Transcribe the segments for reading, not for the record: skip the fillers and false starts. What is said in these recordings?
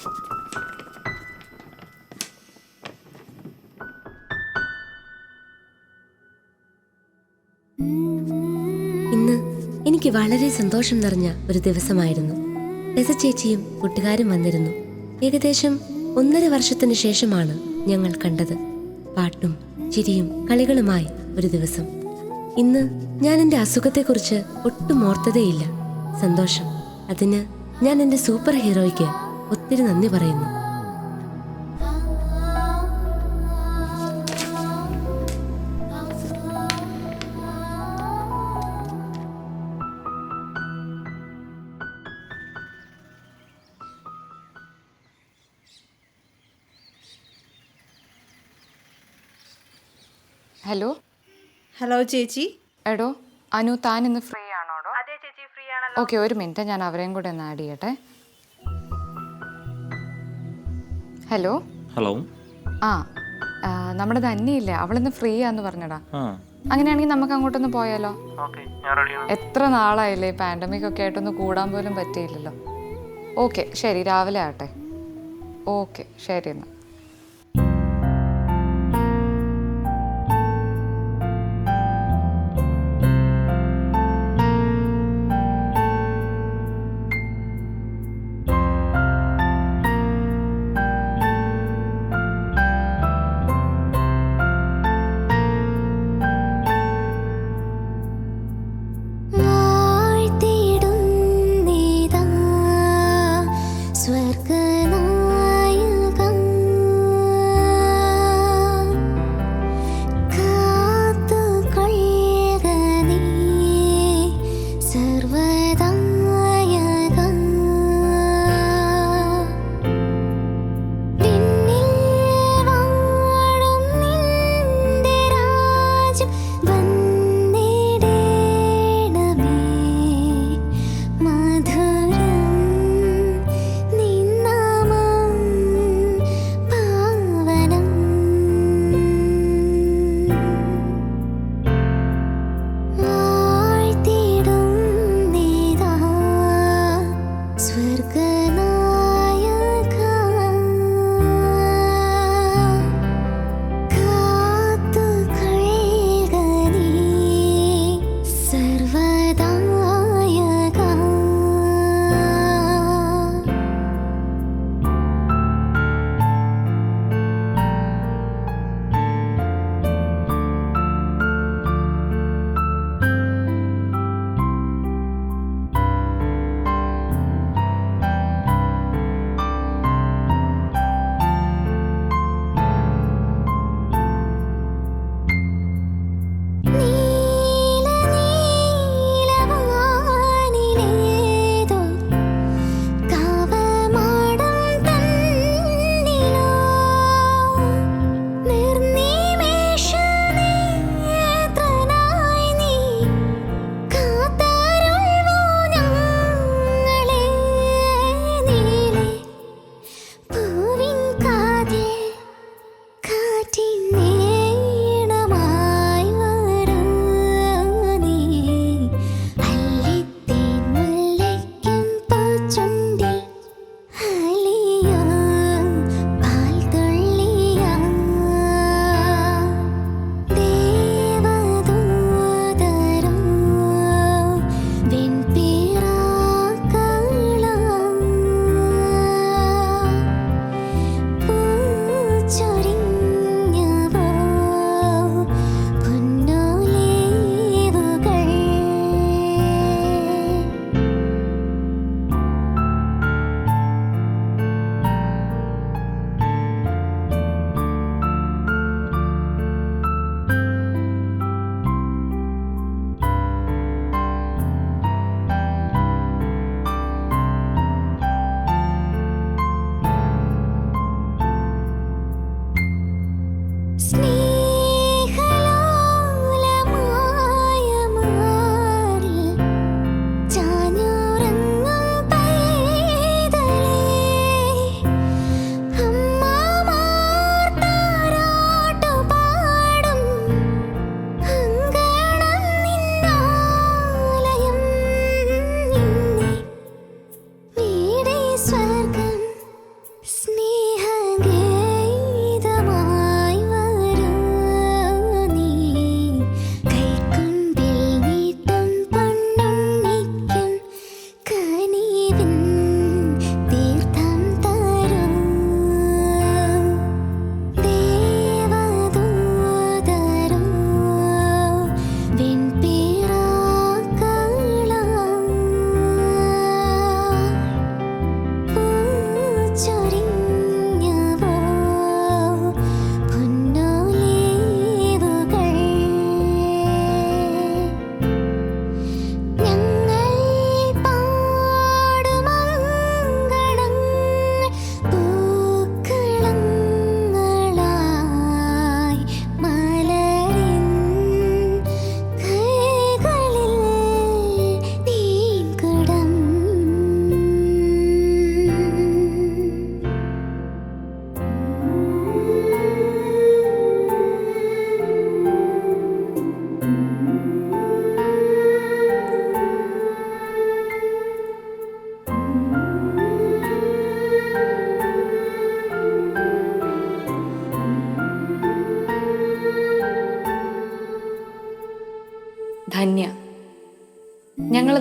ഇന്ന് എനിക്ക് വളരെ സന്തോഷം നിറഞ്ഞ ഒരു ദിവസമായിരുന്നു. രസ ചേച്ചിയും കൂട്ടുകാരും വന്നിരുന്നു. ഏകദേശം 1.5 വർഷത്തിന് ശേഷമാണ് ഞങ്ങൾ കണ്ടത്. പാട്ടും ചിരിയും കളികളുമായി ഒരു ദിവസം. ഇന്ന് ഞാൻ എൻ്റെ അസുഖത്തെക്കുറിച്ച് ഒട്ടും ഓർത്തതേയില്ല. സന്തോഷം. അതിന് ഞാൻ എൻ്റെ സൂപ്പർ ഹീറോയ്ക്ക് ഒത്തിരി നന്ദി പറയുന്നു. ഹലോ ഹലോ ചേച്ചി. എടോ അനു, താൻ ഇന്ന് ഫ്രീ ആണോടോ? അതെ ചേച്ചി, ഫ്രീ ആണല്ലോ. ഓക്കെ, ഒരു മിനിറ്റ്, ഞാൻ അവരെയും കൂടെ ഒന്ന് ആഡ് ചെയ്യട്ടെ. Hello hello. ആ നമ്മുടെ ധന്യയില്ലേ, അവളിന്ന് ഫ്രീ ആന്ന് പറഞ്ഞടാ. അങ്ങനെയാണെങ്കിൽ നമുക്ക് അങ്ങോട്ടൊന്ന് പോയാലോ? എത്ര നാളായില്ലേ, പാൻഡമിക് ഒക്കെ ആയിട്ടൊന്ന് കൂടാൻ പോലും പറ്റിയില്ലല്ലോ. ഓക്കെ ശരി, രാവിലെ ആട്ടെ. ഓക്കെ ശരി എന്നാൽ. സ്വർഗനായകം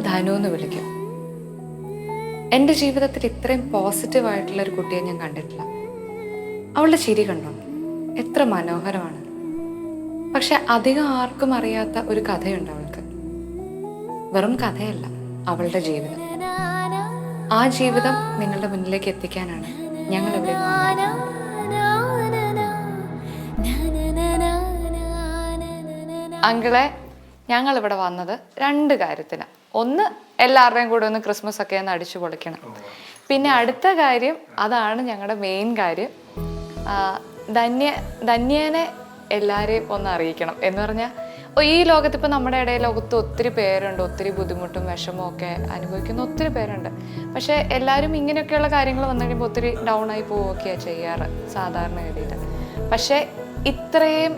ധനു എന്ന് വിളിക്കും. എൻ്റെ ജീവിതത്തിൽ ഇത്രയും പോസിറ്റീവായിട്ടുള്ളൊരു കുട്ടിയെ ഞാൻ കണ്ടിട്ടില്ല. അവളുടെ ചിരി കണ്ടോ, എത്ര മനോഹരമാണ്. പക്ഷെ അധികം ആർക്കും അറിയാത്ത ഒരു കഥയുണ്ട് അവൾക്ക്. വെറും കഥയല്ല, അവളുടെ ജീവിതം. ആ ജീവിതം നിങ്ങളുടെ മുന്നിലേക്ക് എത്തിക്കാനാണ് ഞങ്ങൾ ഇവിടെ അങ്കിളെ. ഞങ്ങൾ ഇവിടെ വന്നത് 2 കാര്യത്തിന്. ഒന്ന്, എല്ലാവരുടെയും കൂടെ ഒന്ന് ക്രിസ്മസ് ഒക്കെ ഒന്ന് അടിച്ചു പൊളിക്കണം. പിന്നെ അടുത്ത കാര്യം, അതാണ് ഞങ്ങളുടെ മെയിൻ കാര്യം, ധന്യേനെ എല്ലാവരെയും ഒന്ന് അറിയിക്കണം. എന്ന് പറഞ്ഞാൽ ഈ ലോകത്ത് ഇപ്പം നമ്മുടെ ഇടയിൽ ലോകത്ത് ഒത്തിരി പേരുണ്ട്, ഒത്തിരി ബുദ്ധിമുട്ടും വിഷമവും ഒക്കെ അനുഭവിക്കുന്ന ഒത്തിരി പേരുണ്ട്. പക്ഷേ എല്ലാവരും ഇങ്ങനെയൊക്കെയുള്ള കാര്യങ്ങൾ വന്നു കഴിയുമ്പോൾ ഒത്തിരി ഡൗൺ ആയി പോവുകയൊക്കെയാണ് ചെയ്യാറ് സാധാരണഗതിയിൽ. പക്ഷേ ഇത്രയും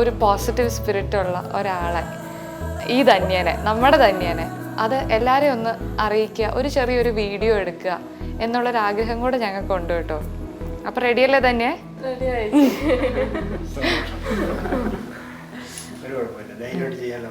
ഒരു പോസിറ്റീവ് സ്പിരിറ്റ് ഉള്ള ഒരാളെ, ഈ ധന്യേനെ, നമ്മുടെ ധന്യേനെ, അത് എല്ലാവരെയും ഒന്ന് അറിയിക്കുക, ഒരു ചെറിയൊരു വീഡിയോ എടുക്കുക എന്നുള്ളൊരാഗ്രഹം കൂടെ ഞങ്ങൾക്കുണ്ട് കേട്ടോ. അപ്പം റെഡിയല്ലേ ധന്യേ? ഒരു കുഴപ്പമില്ല, ധൈര്യമായിട്ട് ചെയ്യാലോ.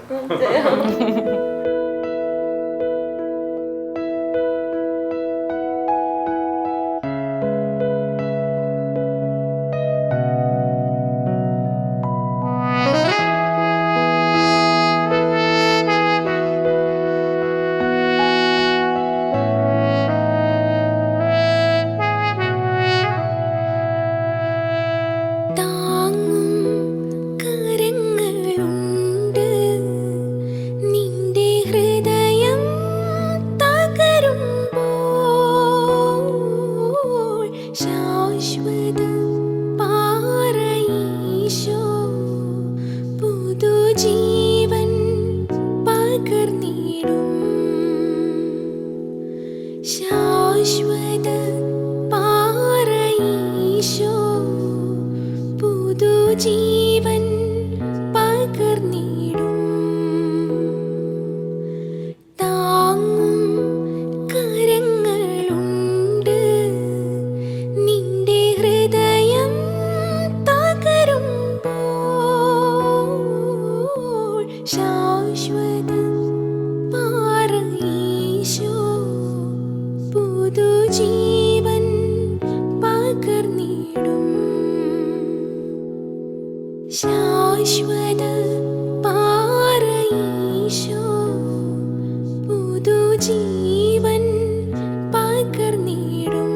ജീവൻ പകർന്നിടും താങ്ങും കരങ്ങളുണ്ട്. നിന്റെ ഹൃദയം തകരുമ്പോൾ ശാശ്വത പാറയീശോ പുതുജീവൻ പകർന്നിടും. ശാശ്വത പാറയീശോ പുതുജീവൻ പകർന്നിടും.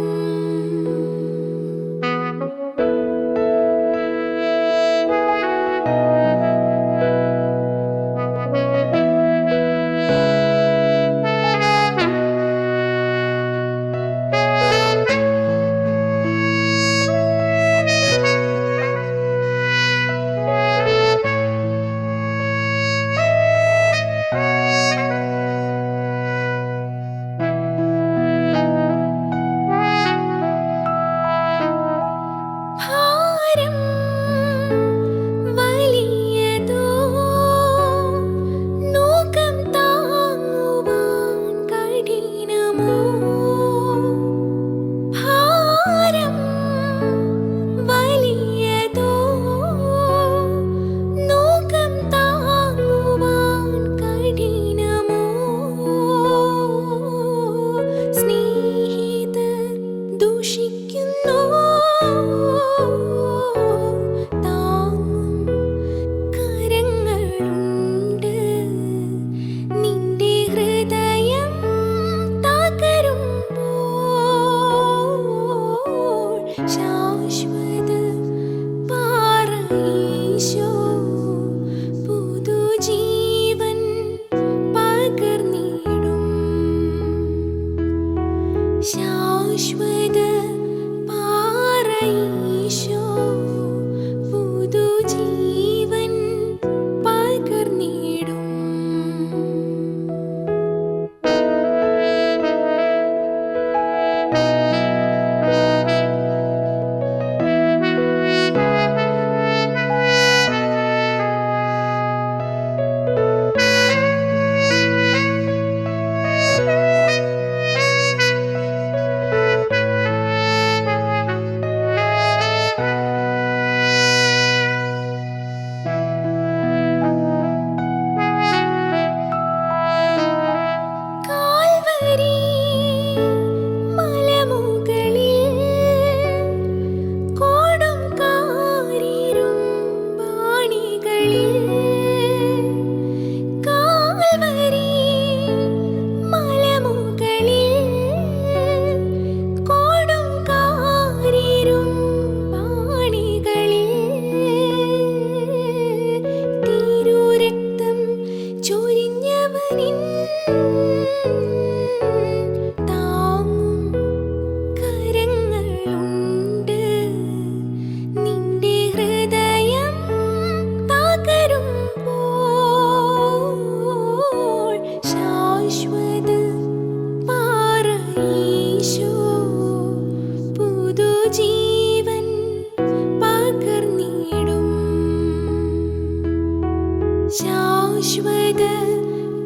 ശാശ്വത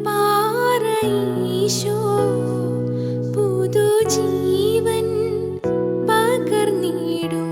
പാറയീശോ പുതുജീവൻ പകർന്നിടും.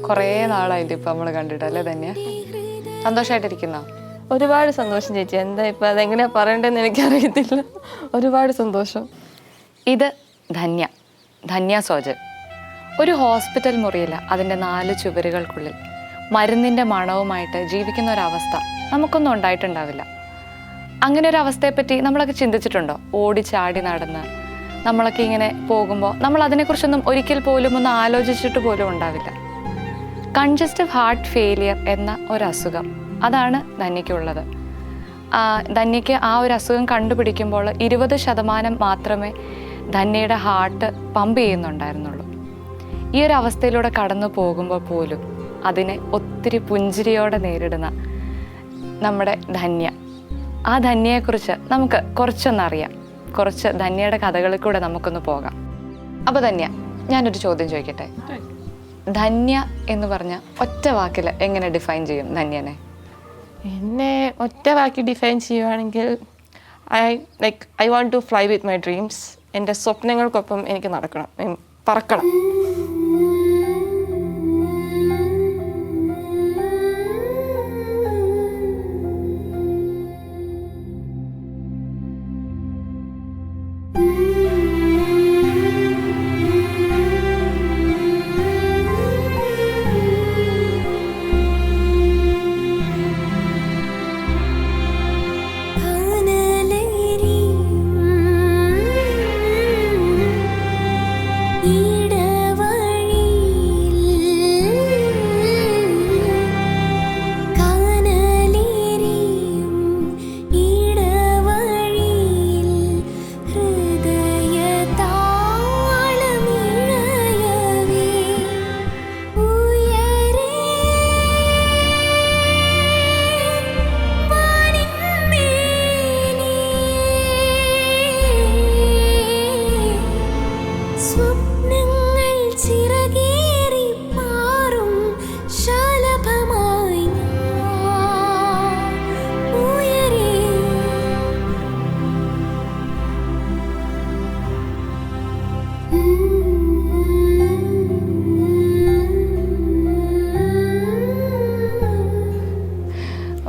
കുറേ നാളായിട്ട് ഇപ്പം നമ്മൾ കണ്ടിട്ടല്ലേ ധന്യ? സന്തോഷമായിട്ടിരിക്കുന്നോ? ഒരുപാട് സന്തോഷം ചേച്ചി. എന്താ ഇപ്പം അതെങ്ങനെയാ പറയണ്ടെന്ന് എനിക്കറിയത്തില്ല. ഒരുപാട് സന്തോഷം. ഇത് ധന്യ സോജൻ. ഒരു ഹോസ്പിറ്റൽ മുറിയിൽ അതിൻ്റെ 4 ചുവരുകൾക്കുള്ളിൽ മരുന്നിൻ്റെ മണവുമായിട്ട് ജീവിക്കുന്ന ഒരവസ്ഥ നമുക്കൊന്നും ഉണ്ടായിട്ടുണ്ടാവില്ല. അങ്ങനെ ഒരു അവസ്ഥയെപ്പറ്റി നമ്മളൊക്കെ ചിന്തിച്ചിട്ടുണ്ടോ? ഓടിച്ചാടി നടന്ന് നമ്മളൊക്കെ ഇങ്ങനെ പോകുമ്പോൾ നമ്മൾ അതിനെക്കുറിച്ചൊന്നും ഒരിക്കൽ പോലും ഒന്ന് ആലോചിച്ചിട്ട് പോലും ഉണ്ടാവില്ല. കൺജസ്റ്റീവ് ഹാർട്ട് ഫെയിലിയർ എന്ന ഒരസുഖം, അതാണ് ധന്യയ്ക്കുള്ളത്. ധന്യയ്ക്ക് ആ ഒരു അസുഖം കണ്ടുപിടിക്കുമ്പോൾ 20% മാത്രമേ ധന്യയുടെ ഹാർട്ട് പമ്പ് ചെയ്യുന്നുണ്ടായിരുന്നുള്ളൂ. ഈ ഒരു അവസ്ഥയിലൂടെ കടന്നു പോകുമ്പോൾ പോലും അതിനെ ഒത്തിരി പുഞ്ചിരിയോടെ നേരിടുന്ന നമ്മുടെ ധന്യ, ആ ധന്യയെക്കുറിച്ച് നമുക്ക് കുറച്ചൊന്നറിയാം. കുറച്ച് ധന്യയുടെ കഥകളിൽ കൂടെ നമുക്കൊന്ന് പോകാം. അപ്പോൾ ധന്യ, ഞാനൊരു ചോദ്യം ചോദിക്കട്ടെ? ധന്യ എന്ന് പറഞ്ഞ ഒറ്റ വാക്കിൽ എങ്ങനെ ഡിഫൈൻ ചെയ്യും ധന്യനെ? എന്നെ ഒറ്റ വാക്കി ഡിഫൈൻ ചെയ്യുവാണെങ്കിൽ I want to fly with my dreams. എൻ്റെ സ്വപ്നങ്ങൾക്കൊപ്പം എനിക്ക് നടക്കണം, പറക്കണം.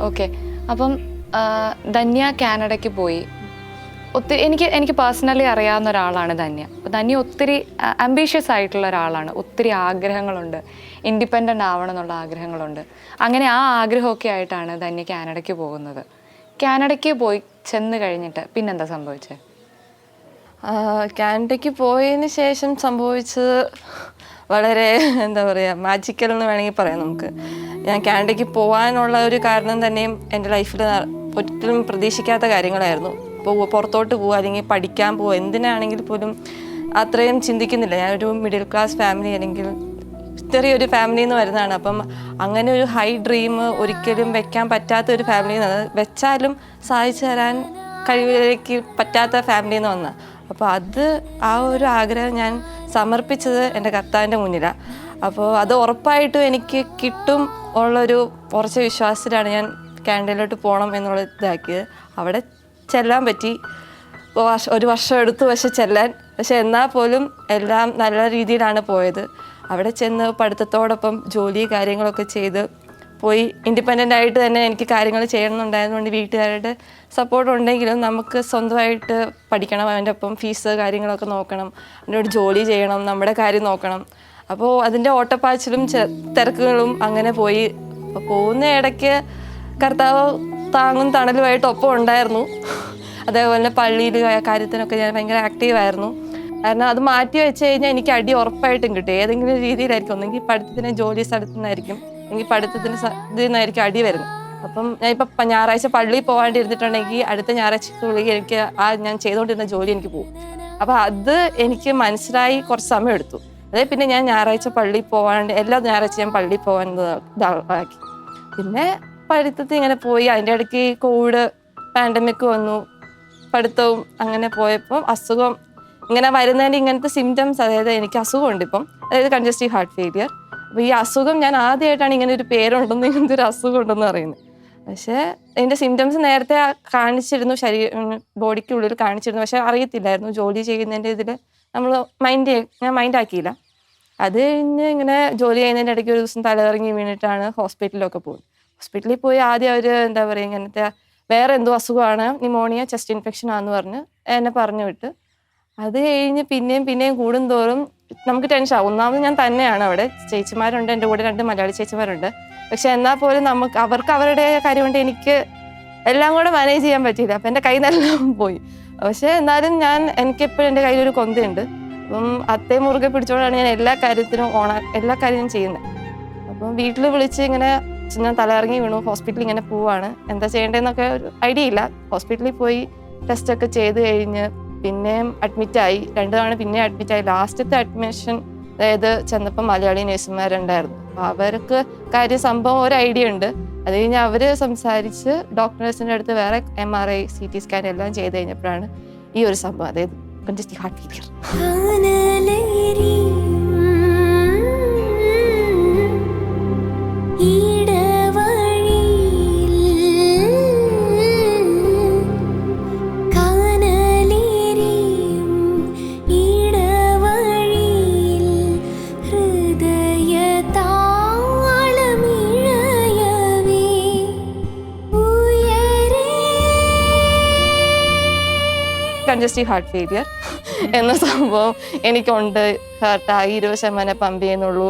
ഓക്കെ, അപ്പം ധന്യ കാനഡയ്ക്ക് പോയി. ഒത്തിരി എനിക്ക് പേഴ്സണലി അറിയാവുന്ന ഒരാളാണ് ധന്യ. ധന്യ ഒത്തിരി ആംബീഷ്യസ് ആയിട്ടുള്ള ഒരാളാണ്. ഒത്തിരി ആഗ്രഹങ്ങളുണ്ട്, ഇൻഡിപെൻഡൻ്റ് ആവണം എന്നുള്ള ആഗ്രഹങ്ങളുണ്ട്. അങ്ങനെ ആ ആഗ്രഹമൊക്കെ ആയിട്ടാണ് ധന്യ കാനഡയ്ക്ക് പോകുന്നത്. കാനഡയ്ക്ക് പോയി ചെന്ന് കഴിഞ്ഞിട്ട് പിന്നെന്താ സംഭവിച്ചത്? കാനഡയ്ക്ക് പോയതിന് ശേഷം സംഭവിച്ചത് വളരെ എന്താ പറയുക, മാജിക്കൽ എന്ന് വേണമെങ്കിൽ പറയാം നമുക്ക്. ഞാൻ കാനഡയ്ക്ക് പോകാനുള്ള ഒരു കാരണം തന്നെയും എൻ്റെ ലൈഫിൽ ഒരിക്കലും പ്രതീക്ഷിക്കാത്ത കാര്യങ്ങളായിരുന്നു. ഇപ്പോൾ പുറത്തോട്ട് പോവുക അല്ലെങ്കിൽ പഠിക്കാൻ പോവുക എന്തിനാണെങ്കിൽ പോലും അത്രയും ചിന്തിക്കുന്നില്ല. ഞാനൊരു മിഡിൽ ക്ലാസ് ഫാമിലി അല്ലെങ്കിൽ ചെറിയൊരു ഫാമിലിയിൽ നിന്ന് വരുന്നതാണ്. അപ്പം അങ്ങനെ ഒരു ഹൈ ഡ്രീം ഒരിക്കലും വെക്കാൻ പറ്റാത്ത ഒരു ഫാമിലിയിൽ നിന്ന്, വെച്ചാലും സാധിച്ചു തരാൻ കഴിവിലേക്ക് പറ്റാത്ത ഫാമിലിയിൽ നിന്ന് വന്ന. അപ്പോൾ ആ ഒരു ആഗ്രഹം ഞാൻ സമർപ്പിച്ചത് എൻ്റെ കർത്താവിൻ്റെ മുന്നിലാണ്. അപ്പോൾ അത് ഉറപ്പായിട്ടും എനിക്ക് കിട്ടും ഉള്ളൊരു കുറച്ച് വിശ്വാസത്തിലാണ് ഞാൻ കാനഡയിലോട്ട് പോകണം എന്നുള്ള ഇതാക്കിയത്. അവിടെ ചെല്ലാൻ പറ്റി. ഒരു വർഷം എടുത്തു പക്ഷെ ചെല്ലാൻ. പക്ഷെ എന്നാൽ പോലും എല്ലാം നല്ല രീതിയിലാണ് പോയത്. അവിടെ ചെന്ന് പഠിത്തത്തോടൊപ്പം ജോലി കാര്യങ്ങളൊക്കെ ചെയ്ത് പോയി ഇൻഡിപെൻഡൻ്റ് ആയിട്ട് തന്നെ എനിക്ക് കാര്യങ്ങൾ ചെയ്യണമെന്നുണ്ടായതുകൊണ്ട് വീട്ടുകാരുടെ സപ്പോർട്ട് ഉണ്ടെങ്കിലും നമുക്ക് സ്വന്തമായിട്ട് പഠിക്കണം, അതിൻ്റെ ഒപ്പം ഫീസ് കാര്യങ്ങളൊക്കെ നോക്കണം, അതിനോട് ജോലി ചെയ്യണം, നമ്മുടെ കാര്യം നോക്കണം. അപ്പോൾ അതിൻ്റെ ഓട്ടപ്പാച്ചിലും തിരക്കുകളും അങ്ങനെ പോയി. അപ്പോൾ പോകുന്ന ഇടയ്ക്ക് കർത്താവ് താങ്ങും തണലുമായിട്ട് ഒപ്പം ഉണ്ടായിരുന്നു. അതേപോലെ പള്ളിയിൽ കാര്യത്തിനൊക്കെ ഞാൻ ഭയങ്കര ആക്റ്റീവായിരുന്നു. കാരണം അത് മാറ്റി വെച്ച് കഴിഞ്ഞാൽ എനിക്ക് അടി ഉറപ്പായിട്ടും കിട്ടും. ഏതെങ്കിലും രീതിയിലായിരിക്കും, ഒന്നെങ്കിൽ പഠിത്തത്തിന് ജോലി സ്ഥലത്തു നിന്നായിരിക്കും, അല്ലെങ്കിൽ പഠിത്തത്തിന് ഇതിൽ നിന്നായിരിക്കും അടി വരുന്നത്. അപ്പം ഞാൻ ഇപ്പം ഞായറാഴ്ച പള്ളിയിൽ പോകാണ്ടിരുന്നിട്ടുണ്ടെങ്കിൽ അടുത്ത ഞായറാഴ്ചക്കുള്ളിൽ എനിക്ക് ഞാൻ ചെയ്തുകൊണ്ടിരുന്ന ജോലി എനിക്ക് പോകും. അപ്പം അത് എനിക്ക് മനസ്സിലായി കുറച്ച് സമയം എടുത്തു. അതേ പിന്നെ ഞാൻ ഞായറാഴ്ച പള്ളിയിൽ പോകാണ്ട് എല്ലാ ഞായറാഴ്ച ഞാൻ പള്ളിയിൽ പോകാൻ ഇതാക്കി. പിന്നെ പഠിത്തത്തിൽ ഇങ്ങനെ പോയി. അതിൻ്റെ ഇടയ്ക്ക് കോവിഡ് പാൻഡമിക് വന്നു, പഠിത്തവും അങ്ങനെ പോയപ്പോൾ അസുഖം ഇങ്ങനെ വരുന്നതിൻ്റെ ഇങ്ങനത്തെ സിംറ്റംസ്, അതായത് എനിക്ക് അസുഖമുണ്ട് ഇപ്പം, അതായത് കൺജസ്റ്റീവ് ഹാർട്ട് ഫെയിലിയർ. അപ്പോൾ ഈ അസുഖം ഞാൻ ആദ്യമായിട്ടാണ് ഇങ്ങനെ ഒരു പേരുണ്ടെന്ന്, ഇങ്ങനത്തെ ഒരു അസുഖം ഉണ്ടെന്ന് പറയുന്നത്. പക്ഷേ ഇതിൻ്റെ സിംറ്റംസ് നേരത്തെ കാണിച്ചിരുന്നു, ബോഡിക്കുള്ളിൽ കാണിച്ചിരുന്നു, പക്ഷെ അറിയത്തില്ലായിരുന്നു. ജോലി ചെയ്യുന്നതിൻ്റെ ഇതിൽ നമ്മൾ ഞാൻ മൈൻഡാക്കിയില്ല. അത് കഴിഞ്ഞ് ഇങ്ങനെ ജോലി ചെയ്യുന്നതിൻ്റെ ഇടയ്ക്ക് ഒരു ദിവസം തലകറങ്ങി വീണിട്ടാണ് ഹോസ്പിറ്റലിലൊക്കെ പോകുന്നത്. ഹോസ്പിറ്റലിൽ പോയി ആദ്യം അവർ എന്താ പറയുക, ഇങ്ങനത്തെ വേറെ എന്തോ അസുഖമാണ്, ന്യൂമോണിയ, ചെസ്റ്റ് ഇൻഫെക്ഷൻ ആണെന്ന് പറഞ്ഞ് എന്നെ പറഞ്ഞു വിട്ട്. അത് കഴിഞ്ഞ് പിന്നെയും കൂടുന്തോറും നമുക്ക് ടെൻഷൻ ആവും. ഒന്നാമത് ഞാൻ തന്നെയാണ് അവിടെ, ചേച്ചിമാരുണ്ട് എൻ്റെ കൂടെ, 2 മലയാളി ചേച്ചിമാരുണ്ട്. പക്ഷെ എന്നാൽ പോലും അവർക്ക് അവരുടെ കാര്യം കൊണ്ട് എനിക്ക് എല്ലാം കൂടെ മാനേജ് ചെയ്യാൻ പറ്റിയില്ല. അപ്പം എൻ്റെ കയ്യിൽ നിന്നെല്ലാം പോയി. പക്ഷെ എന്നാലും എനിക്കെപ്പോഴും എൻ്റെ കയ്യിലൊരു കൊന്തയുണ്ട്. അപ്പം അത്തേ മുറുകെ പിടിച്ചോണ്ടാണ് ഞാൻ എല്ലാ കാര്യവും ചെയ്യുന്നത്. അപ്പം വീട്ടിൽ വിളിച്ച് ഇങ്ങനെ ഞാൻ തലയിറങ്ങി വീണു, ഹോസ്പിറ്റലിൽ ഇങ്ങനെ പോവാണ്, എന്താ ചെയ്യേണ്ടതെന്നൊക്കെ ഒരു ഐഡിയ ഇല്ല. ഹോസ്പിറ്റലിൽ പോയി ടെസ്റ്റൊക്കെ ചെയ്ത് കഴിഞ്ഞ് പിന്നെയും അഡ്മിറ്റായി. 2 തവണ പിന്നെ അഡ്മിറ്റായി. ലാസ്റ്റത്തെ അഡ്മിഷൻ അതായത് ചെന്നപ്പോൾ മലയാളി നഴ്സുമാരുണ്ടായിരുന്നു. അപ്പോൾ അവർക്ക് സംഭവം ഒരു ഐഡിയ ഉണ്ട്. അത് കഴിഞ്ഞ് അവർ സംസാരിച്ച് ഡോക്ടേഴ്സിൻ്റെ അടുത്ത് വേറെ MRI, CT സ്കാൻ എല്ലാം ചെയ്ത് കഴിഞ്ഞപ്പോഴാണ് ഈ ഒരു സംഭവം, അതായത് congestive heart failure. Congestive heart failure എന്ന സംഭവം എനിക്കുണ്ട്. ഹാർട്ടായി 20% പമ്പ് ചെയ്യുന്നുള്ളൂ.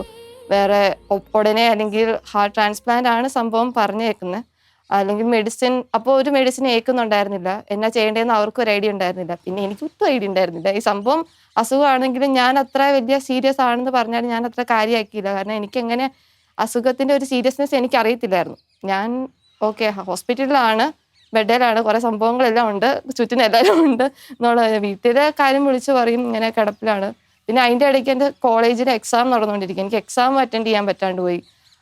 വേറെ ഉടനെ അല്ലെങ്കിൽ ഹാർട്ട് ട്രാൻസ്പ്ലാന്റ് ആണ് സംഭവം പറഞ്ഞേക്കുന്നത്, അല്ലെങ്കിൽ മെഡിസിൻ. അപ്പോൾ ഒരു മെഡിസിൻ ഏൽക്കുന്നുണ്ടായിരുന്നില്ല. എന്നാ ചെയ്യേണ്ടതെന്ന് അവർക്കും ഒരു ഐഡിയ ഉണ്ടായിരുന്നില്ല. പിന്നെ എനിക്ക് ഒട്ടും ഐഡിയ ഉണ്ടായിരുന്നില്ല. ഈ സംഭവം അസുഖമാണെങ്കിലും ഞാൻ അത്ര വലിയ സീരിയസ് ആണെന്ന് പറഞ്ഞാൽ ഞാൻ അത്ര കാര്യമാക്കിയില്ല. കാരണം എനിക്കെങ്ങനെ അസുഖത്തിൻ്റെ ഒരു സീരിയസ്നെസ് എനിക്കറിയത്തില്ലായിരുന്നു. ഞാൻ ഓക്കെ ഹോസ്പിറ്റലിലാണ്, ബെഡിലാണ്, കുറേ സംഭവങ്ങളെല്ലാം ഉണ്ട്, ചുറ്റിനും എല്ലാവരും ഉണ്ട് എന്നുള്ള വീട്ടിലെ കാര്യം വിളിച്ച് പറയും ഇങ്ങനെ കിടപ്പിലാണ്. പിന്നെ അതിൻ്റെ ഇടയ്ക്ക് എൻ്റെ കോളേജിൽ എക്സാം നടന്നുകൊണ്ടിരിക്കും. എനിക്ക് എക്സാം അറ്റൻഡ് ചെയ്യാൻ പറ്റാണ്ട് പോയി.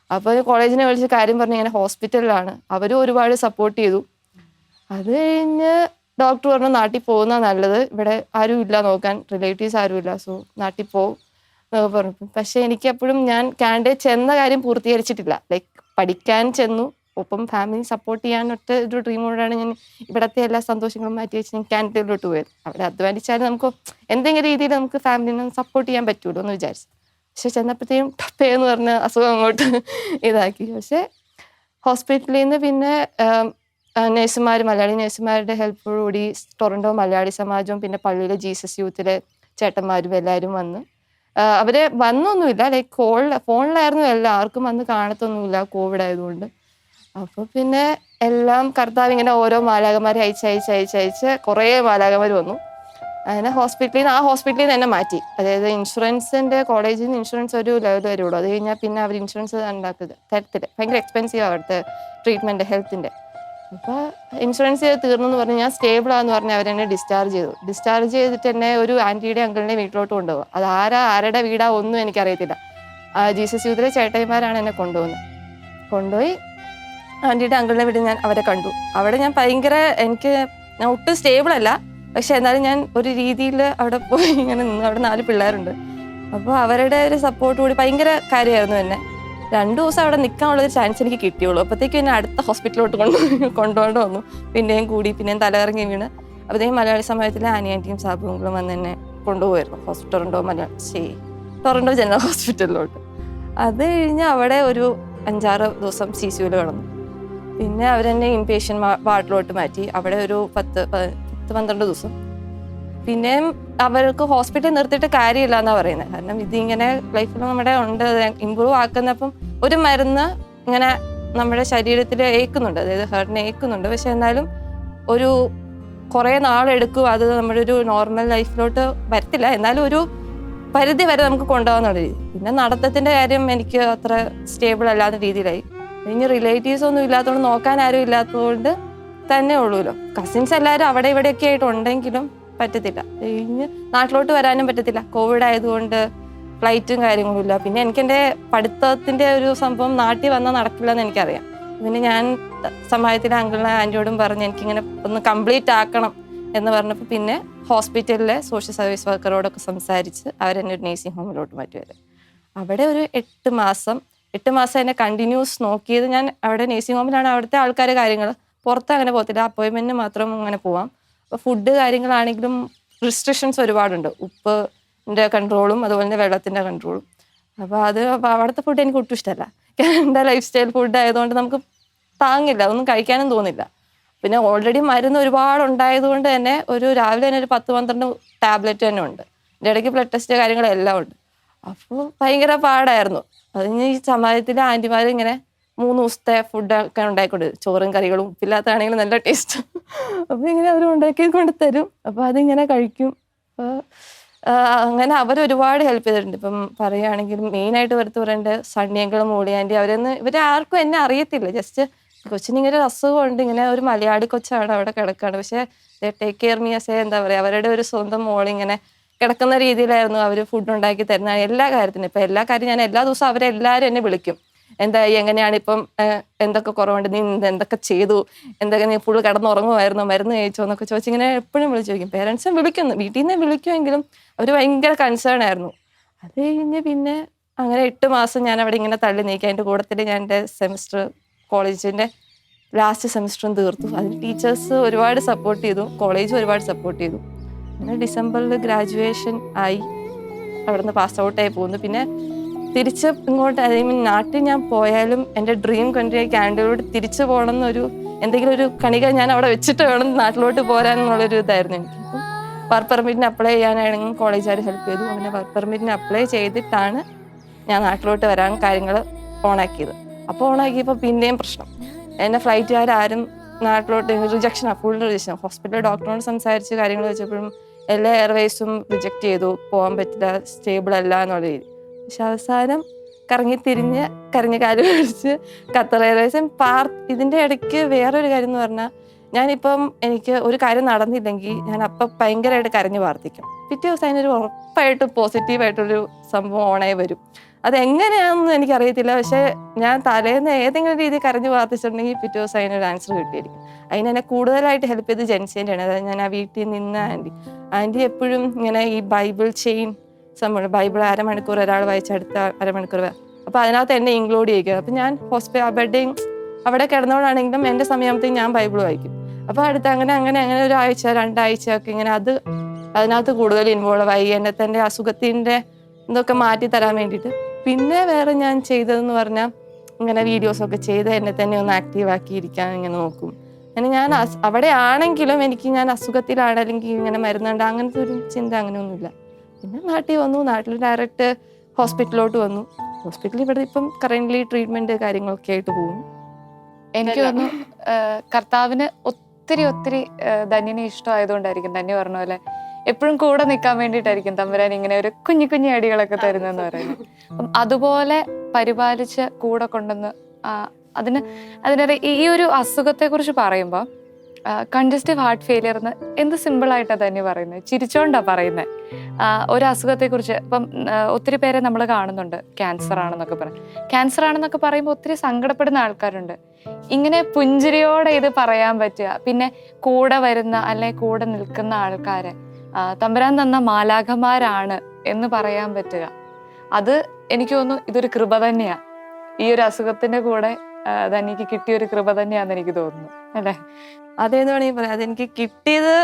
അപ്പോൾ കോളേജിനെ വിളിച്ച് കാര്യം പറഞ്ഞ് ഇങ്ങനെ ഹോസ്പിറ്റലിലാണ്. അവരും ഒരുപാട് സപ്പോർട്ട് ചെയ്തു. അത് കഴിഞ്ഞ് ഡോക്ടർ പറഞ്ഞു നാട്ടിൽ പോകുന്നതാണ് നല്ലത്, ഇവിടെ ആരും ഇല്ല നോക്കാൻ, റിലേറ്റീവ്സ് ആരും ഇല്ല, സോ നാട്ടിൽ പോകും എന്നൊക്കെ പറഞ്ഞു. പക്ഷേ എനിക്കെപ്പോഴും ഞാൻ കാനഡയിൽ ചെന്ന കാര്യം പൂർത്തീകരിച്ചിട്ടില്ല. ലൈക്ക് പഠിക്കാൻ ചെന്നു, ഒപ്പം ഫാമിലി സപ്പോർട്ട് ചെയ്യാൻ ഒരു ഡ്രീമോടാണ് ഞാൻ ഇവിടുത്തെ എല്ലാ സന്തോഷങ്ങളും മാറ്റി വെച്ച് ഞാൻ കാനഡയിലോട്ട് പോയത്. അവിടെ അധ്വാനിച്ചാലും നമുക്ക് എന്തെങ്കിലും രീതിയിൽ നമുക്ക് ഫാമിലിനെ സപ്പോർട്ട് ചെയ്യാൻ പറ്റുമല്ലോ എന്ന് വിചാരിച്ചു. പക്ഷെ ചെന്നപ്പോഴത്തേക്കും ടപ്പേന്ന് പറഞ്ഞ അസുഖം അങ്ങോട്ട് ഇതാക്കി. പക്ഷേ ഹോസ്പിറ്റലിൽ നിന്ന് പിന്നെ മലയാളി നഴ്സുമാരുടെ ഹെൽപ്പോടുകൂടി ടൊറൻറ്റോ മലയാളി സമാജവും പിന്നെ പള്ളിയിലെ ജീസസ് യൂത്തിലെ ചേട്ടന്മാരും എല്ലാവരും വന്ന് അവരെ വന്നൊന്നുമില്ല, ലൈക്ക് ഫോണിലായിരുന്നു എല്ലാവർക്കും വന്ന് കാണത്തൊന്നുമില്ല കോവിഡ് ആയതുകൊണ്ട്. അപ്പോൾ പിന്നെ എല്ലാം കർത്താവ് ഇങ്ങനെ ഓരോ മാലാഖമാരെ അയച്ച് കുറേ മാലാഖമാർ വന്നു. അങ്ങനെ ഹോസ്പിറ്റലിൽ നിന്ന് തന്നെ മാറ്റി. അതായത് ഇൻഷുറൻസിൻ്റെ കോളേജിൽ നിന്ന് ഇൻഷുറൻസ് ഒരു ലെവൽ വരെ ഉള്ളൂ. അത് കഴിഞ്ഞാൽ പിന്നെ അവർ ഇൻഷുറൻസ് തരത്തില്ല, ഭയങ്കര എക്സ്പെൻസീവ് അവിടുത്തെ ട്രീറ്റ്മെൻറ്റ് ഹെൽത്തിൻ്റെ. അപ്പോൾ ഇൻഷുറൻസ് തീർന്നെന്ന് പറഞ്ഞ് ഞാൻ സ്റ്റേബിളാന്ന് പറഞ്ഞ് അവരെന്നെ ഡിസ്ചാർജ് ചെയ്തിട്ട് എന്നെ ഒരു ആൻറ്റിയുടെ അങ്കിളിൻ്റെ വീട്ടിലോട്ട് കൊണ്ടുപോകുക. അത് ആരുടെ വീടാ ഒന്നും എനിക്കറിയത്തില്ല. ജീസസ് യൂത്തിലെ ചേട്ടന്മാരാണ് എന്നെ കൊണ്ടുപോയി ആൻറ്റിയുടെ അങ്കിളിനെ വീട്ടിൽ ഞാൻ അവരെ കണ്ടു. അവിടെ ഞാൻ ഞാൻ ഒട്ടും സ്റ്റേബിളല്ല, പക്ഷെ എന്നാലും ഞാൻ ഒരു രീതിയിൽ അവിടെ പോയി ഇങ്ങനെ നിന്നു. അവിടെ 4 പിള്ളേരുണ്ട്. അപ്പോൾ അവരുടെ ഒരു സപ്പോർട്ട് കൂടി ഭയങ്കര കാര്യമായിരുന്നു. എന്നെ 2 ദിവസം അവിടെ നിൽക്കാനുള്ളൊരു ചാൻസ് എനിക്ക് കിട്ടിയുള്ളൂ. അപ്പോഴത്തേക്കും എന്നെ അടുത്ത ഹോസ്പിറ്റലിലോട്ട് കൊണ്ടുകൊണ്ട് വന്നു. പിന്നെയും തലയിറങ്ങി വീണ്. അപ്പോഴത്തേക്കും മലയാളി സമയത്തിലെ ആനിയാൻറ്റിയും സാബുങ്ങളും വന്ന് എന്നെ കൊണ്ടുപോയിരുന്നു ടൊറൻറ്റോ ജനറൽ ഹോസ്പിറ്റലിലോട്ട്. അത് കഴിഞ്ഞ് അവിടെ ഒരു 5-6 ദിവസം CCUവിൽ കിടന്നു. പിന്നെ അവരെന്നെ ഇൻപേഷ്യൻ്റ് വാർഡിലോട്ട് മാറ്റി. അവിടെ ഒരു 10-12 ദിവസം. പിന്നെയും അവർക്ക് ഹോസ്പിറ്റലിൽ നിർത്തിയിട്ട് കാര്യമില്ല എന്നാണ് പറയുന്നത്. കാരണം ഇതിങ്ങനെ ലൈഫിൽ നമ്മുടെ ഉണ്ട് ഇമ്പ്രൂവ് ആക്കുന്നപ്പം ഒരു മരുന്ന് ഇങ്ങനെ നമ്മുടെ ശരീരത്തിൽ ഏൽക്കുന്നുണ്ട്, അതായത് ഹാർട്ടിനെ ഏൽക്കുന്നുണ്ട്. പക്ഷെ എന്നാലും ഒരു കുറേ നാളെടുക്കും, അത് നമ്മുടെ ഒരു നോർമൽ ലൈഫിലോട്ട് വരത്തില്ല, എന്നാലും ഒരു പരിധി വരെ നമുക്ക് കൊണ്ടുപോകാന്നുള്ള രീതി. പിന്നെ നടത്തത്തിൻ്റെ കാര്യം എനിക്ക് അത്ര സ്റ്റേബിൾ അല്ലാത്ത രീതിയിലായി. ഇനി റിലേറ്റീവ്സ് ഒന്നും ഇല്ലാത്തതുകൊണ്ട് നോക്കാൻ ആരും ഇല്ലാത്തതുകൊണ്ട് തന്നെ ഉള്ളൂല്ലോ. കസിൻസ് എല്ലാവരും അവിടെ ഇവിടെയൊക്കെ ആയിട്ട് ഉണ്ടെങ്കിലും പറ്റത്തില്ല. ഇനി നാട്ടിലോട്ട് വരാനും പറ്റത്തില്ല, കോവിഡ് ആയതുകൊണ്ട് ഫ്ലൈറ്റും കാര്യങ്ങളും ഇല്ല. പിന്നെ എനിക്ക് എൻ്റെ പഠിത്തത്തിൻ്റെ ഒരു സംഭവം നാട്ടിൽ വന്നാൽ നടക്കില്ലെന്ന് എനിക്കറിയാം. പിന്നെ ഞാൻ സമാജത്തിലെ അങ്കിളിനെ ആൻറ്റിയോടും പറഞ്ഞ് എനിക്കിങ്ങനെ ഒന്ന് കംപ്ലീറ്റ് ആക്കണം എന്ന് പറഞ്ഞപ്പോൾ പിന്നെ ഹോസ്പിറ്റലിലെ സോഷ്യൽ സർവീസ് വർക്കറോടൊക്കെ സംസാരിച്ച് അവരെന്നെ ഒരു നേഴ്സിംഗ് ഹോമിലോട്ട് മാറ്റുവരെ. അവിടെ ഒരു 8 മാസം എന്നെ കണ്ടിന്യൂസ് നോക്കിയത്. ഞാൻ അവിടെ നേഴ്സിംഗ് ഹോമിലാണ്, അവിടുത്തെ ആൾക്കാർ കാര്യങ്ങൾ പുറത്ത് അങ്ങനെ പോകത്തില്ല, അപ്പോയിൻമെൻറ്റിന് മാത്രം അങ്ങനെ പോവാം. അപ്പോൾ ഫുഡ് കാര്യങ്ങളാണെങ്കിലും റിസ്ട്രിക്ഷൻസ് ഒരുപാടുണ്ട്, ഉപ്പിൻ്റെ കൺട്രോളും അതുപോലെ തന്നെ വെള്ളത്തിൻ്റെ കൺട്രോളും. അപ്പോൾ അവിടുത്തെ ഫുഡ് എനിക്ക് ഒട്ടും ഇഷ്ടമല്ല. എൻ്റെ ലൈഫ് സ്റ്റൈൽ ഫുഡ് ആയതുകൊണ്ട് നമുക്ക് താങ്ങില്ല, ഒന്നും കഴിക്കാനും തോന്നില്ല. പിന്നെ ഓൾറെഡി മരുന്ന് ഒരുപാട് ഉണ്ടായതുകൊണ്ട് തന്നെ രാവിലെ തന്നെ ഒരു 10-12 ടാബ്ലറ്റ് തന്നെ ഉണ്ട്. എൻ്റെ ഇടയ്ക്ക് ബ്ലഡ് ടെസ്റ്റ് കാര്യങ്ങളെല്ലാം ഉണ്ട്. അപ്പോൾ ഭയങ്കര പാടായിരുന്നു. അതിന് ഈ സമാജത്തിലെ ആൻറ്റിമാർ ഇങ്ങനെ 3 ദിവസത്തെ ഫുഡൊക്കെ ഉണ്ടായിക്കൊണ്ട്, ചോറും കറികളും ഉപ്പില്ലാത്തതാണെങ്കിലും നല്ല ടേസ്റ്റ്. അപ്പോൾ ഇങ്ങനെ അവർ ഉണ്ടാക്കി കൊണ്ട് തരും. അപ്പോൾ അതിങ്ങനെ കഴിക്കും. അങ്ങനെ അവരൊരുപാട് ഹെൽപ്പ് ചെയ്തിട്ടുണ്ട്. ഇപ്പം പറയുകയാണെങ്കിൽ മെയിനായിട്ട് വരുത്ത് പറയേണ്ടത് സണ്ണിയങ്കൾ, മോളി ആൻറ്റി, ഇവരാർക്കും എന്നെ അറിയത്തില്ല. ജസ്റ്റ് കൊച്ചിനിങ്ങനെ ഒരു അസുഖമുണ്ട്, ഇങ്ങനെ ഒരു മലയാളി കൊച്ചാണ് അവിടെ കിടക്കുകയാണ്, പക്ഷേ ടേക്ക് കെയർ മീ ആസ് എന്താ പറയുക, അവരുടെ ഒരു സ്വന്തം മോളിങ്ങനെ കിടക്കുന്ന രീതിയിലായിരുന്നു അവർ ഫുഡ് ഉണ്ടാക്കി തരുന്ന എല്ലാ കാര്യത്തിനും. ഇപ്പം എല്ലാ കാര്യം ഞാൻ എല്ലാ ദിവസവും അവരെല്ലാവരും എന്നെ വിളിക്കും. എന്തായി, എങ്ങനെയാണ് ഇപ്പം, എന്തൊക്കെ കുറവുണ്ട്, നീ എന്തൊക്കെ ചെയ്തു, എന്തൊക്കെ നീ ഫുൾ കിടന്നുറങ്ങുമായിരുന്നു, മരുന്ന് കഴിച്ചോ എന്നൊക്കെ ചോദിച്ച് ഇങ്ങനെ എപ്പോഴും വിളിച്ചു ചോദിക്കും. പേരൻസും വിളിക്കുന്നു, വീട്ടിൽ നിന്ന് വിളിക്കുമെങ്കിലും അവർ ഭയങ്കര കൺസേൺ ആയിരുന്നു. അത് കഴിഞ്ഞ് പിന്നെ അങ്ങനെ 8 മാസം ഞാൻ അവിടെ ഇങ്ങനെ തള്ളി നീക്കി. അതിൻ്റെ കൂട്ടത്തിൽ ഞാൻ എൻ്റെ സെമിസ്റ്റർ കോളേജിൻ്റെ ലാസ്റ്റ് സെമിസ്റ്ററും തീർത്തു. അതിന് ടീച്ചേഴ്സ് ഒരുപാട് സപ്പോർട്ട് ചെയ്തു, കോളേജും ഒരുപാട് സപ്പോർട്ട് ചെയ്തു. പിന്നെ ഡിസംബറിൽ ഗ്രാജുവേഷൻ ആയി, അവിടെ നിന്ന് പാസ് ഔട്ടായി പോകുന്നു. പിന്നെ തിരിച്ച് ഇങ്ങോട്ട്, നാട്ടിൽ ഞാൻ പോയാലും എൻ്റെ ഡ്രീം കൺട്രി കാനഡയിലോട്ട് തിരിച്ചു പോകണം എന്നൊരു എന്തെങ്കിലും ഒരു കണിക ഞാൻ അവിടെ വെച്ചിട്ട് വേണം നാട്ടിലോട്ട് പോരാന്നുള്ളൊരു ഇതായിരുന്നു എനിക്ക്. അപ്പം വർക്ക് പെർമിറ്റിന് അപ്ലൈ ചെയ്യാനാണെങ്കിൽ കോളേജുകാർ ഹെൽപ്പ് ചെയ്തു. അങ്ങനെ വർക്ക് പെർമിറ്റിന് അപ്ലൈ ചെയ്തിട്ടാണ് ഞാൻ നാട്ടിലോട്ട് വരാൻ കാര്യങ്ങൾ ഓണാക്കിയത്. അപ്പോൾ ഓണാക്കിയപ്പോൾ പിന്നെയും പ്രശ്നം, എൻ്റെ ഫ്ലൈറ്റുകാരും നാട്ടിലോട്ട് റിജക്ഷനാണ്, ഫുൾ റിജക്ഷൻ. ഹോസ്പിറ്റലിൽ ഡോക്ടറിനോട് സംസാരിച്ച് കാര്യങ്ങൾ വെച്ചപ്പോഴും എല്ലാ എയർവേസും റിജക്റ്റ് ചെയ്തു, പോകാൻ പറ്റില്ല, സ്റ്റേബിൾ അല്ല എന്നുള്ള രീതി. പക്ഷെ അവസാനം കറങ്ങിത്തിരിഞ്ഞ് കാല് പിടിച്ച് ഖത്തർ എയർവേസും ഇതിൻ്റെ ഇടയ്ക്ക് വേറൊരു കാര്യം എന്ന് പറഞ്ഞാൽ, ഞാനിപ്പം എനിക്ക് ഒരു കാര്യം നടന്നില്ലെങ്കിൽ ഞാൻ അപ്പം ഭയങ്കരമായിട്ട് കരഞ്ഞ് പ്രാർത്ഥിക്കും. പിറ്റേ ദിവസം അതിനൊരു ഉറപ്പായിട്ട് പോസിറ്റീവായിട്ടൊരു സംഭവം ഓണായി വരും. അതെങ്ങനെയാണെന്ന് എനിക്കറിയത്തില്ല, പക്ഷേ ഞാൻ തലേന്ന് ഏതെങ്കിലും രീതിയിൽ കരഞ്ഞ് പ്രാർത്ഥിച്ചിട്ടുണ്ടെങ്കിൽ പിറ്റേ ദിവസം അതിനൊരു ആൻസർ കിട്ടിയിരിക്കും. അതിനെന്നെ കൂടുതലായിട്ട് ഹെൽപ്പ് ചെയ്ത് ജെൻസിൻ്റെയാണ്. അതായത് ഞാൻ ആ വീട്ടിൽ നിന്ന ആൻറ്റി എപ്പോഴും ഇങ്ങനെ ഈ ബൈബിൾ ചെയിൻ സംഭവം, ബൈബിൾ അരമണിക്കൂർ ഒരാൾ വായിച്ച് അടുത്ത അരമണിക്കൂർ, അപ്പോൾ അതിനകത്ത് എന്നെ ഇൻക്ലൂഡ് ചെയ്യുക. അപ്പം ഞാൻ ബെഡിങ് അവിടെ കിടന്നോളാണെങ്കിലും എൻ്റെ സമയമാകുമ്പോഴത്തേക്കും ഞാൻ ബൈബിൾ വായിക്കും. അപ്പോൾ അടുത്ത് അങ്ങനെ ഒരു ആഴ്ച 2 ആഴ്ചയൊക്കെ ഇങ്ങനെ അതിനകത്ത് കൂടുതൽ ഇൻവോൾവ് ആയി, എന്നെ തൻ്റെ അസുഖത്തിൻ്റെ ഇതൊക്കെ മാറ്റി തരാൻ വേണ്ടിയിട്ട്. പിന്നെ വേറെ ഞാൻ ചെയ്തതെന്ന് പറഞ്ഞാൽ, ഇങ്ങനെ വീഡിയോസൊക്കെ ചെയ്ത് എന്നെ തന്നെ ഒന്ന് ആക്റ്റീവ് ആക്കിയിരിക്കാൻ ഇങ്ങനെ നോക്കും. അങ്ങനെ ഞാൻ അവിടെ ആണെങ്കിലും ഞാൻ അസുഖത്തിലാണ് അല്ലെങ്കിൽ ഇങ്ങനെ മരുന്നുണ്ട് അങ്ങനത്തെ ഒരു ചിന്ത അങ്ങനെയൊന്നുമില്ല. പിന്നെ നാട്ടിൽ വന്നു, നാട്ടിൽ ഡയറക്റ്റ് ഹോസ്പിറ്റലിലോട്ട് വന്നു. ഹോസ്പിറ്റലിൽ ഇവിടെ ഇപ്പം കറൻ്റ്ലി ട്രീറ്റ്മെൻറ്റ് കാര്യങ്ങളൊക്കെ ആയിട്ട് പോകുന്നു. എനിക്ക് തോന്നുന്നു കർത്താവിന് ഒത്തിരി ധന്യനെ ഇഷ്ടമായതുകൊണ്ടായിരിക്കും, ധന്യ പറഞ്ഞ പോലെ എപ്പോഴും കൂടെ നിൽക്കാൻ വേണ്ടിയിട്ടായിരിക്കും തമ്പുരാൻ ഇങ്ങനെ ഒരു കുഞ്ഞു അടികളൊക്കെ തരുന്നെന്ന് പറയുന്നത്. അപ്പം അതുപോലെ പരിപാലിച്ച് കൂടെ കൊണ്ടുവന്ന് അതിനൊരു ഈ ഒരു അസുഖത്തെക്കുറിച്ച് പറയുമ്പോൾ കൺജസ്റ്റീവ് ഹാർട്ട് ഫെയിലിയർ എന്ന് എന്ത് സിമ്പിളായിട്ടാണ് തന്നെ പറയുന്നത്, ചിരിച്ചോണ്ടാണ് പറയുന്നത്. ഒരു അസുഖത്തെക്കുറിച്ച് ഇപ്പം ഒത്തിരി പേരെ നമ്മൾ കാണുന്നുണ്ട്, ക്യാൻസർ ആണെന്നൊക്കെ പറയുമ്പോൾ ഒത്തിരി സങ്കടപ്പെടുന്ന ആൾക്കാരുണ്ട്. ഇങ്ങനെ പുഞ്ചിരിയോടെ ഇത് പറയാൻ പറ്റുക, പിന്നെ കൂടെ വരുന്ന അല്ലെങ്കിൽ കൂടെ നിൽക്കുന്ന ആൾക്കാരെ തമ്പുരാൻ തന്ന മാലാഖമാരാണ് എന്ന് പറയാൻ പറ്റുക, അത് എനിക്ക് തോന്നുന്നു ഇതൊരു കൃപ തന്നെയാണ്. ഈ ഒരു അസുഖത്തിന്റെ കൂടെ അതെനിക്ക് കിട്ടിയൊരു കൃപ തന്നെയാണെന്ന് എനിക്ക് തോന്നുന്നു, അല്ലേ? അതേന്ന് വേണമെങ്കിൽ പറയാം, അതെനിക്ക് കിട്ടിയത്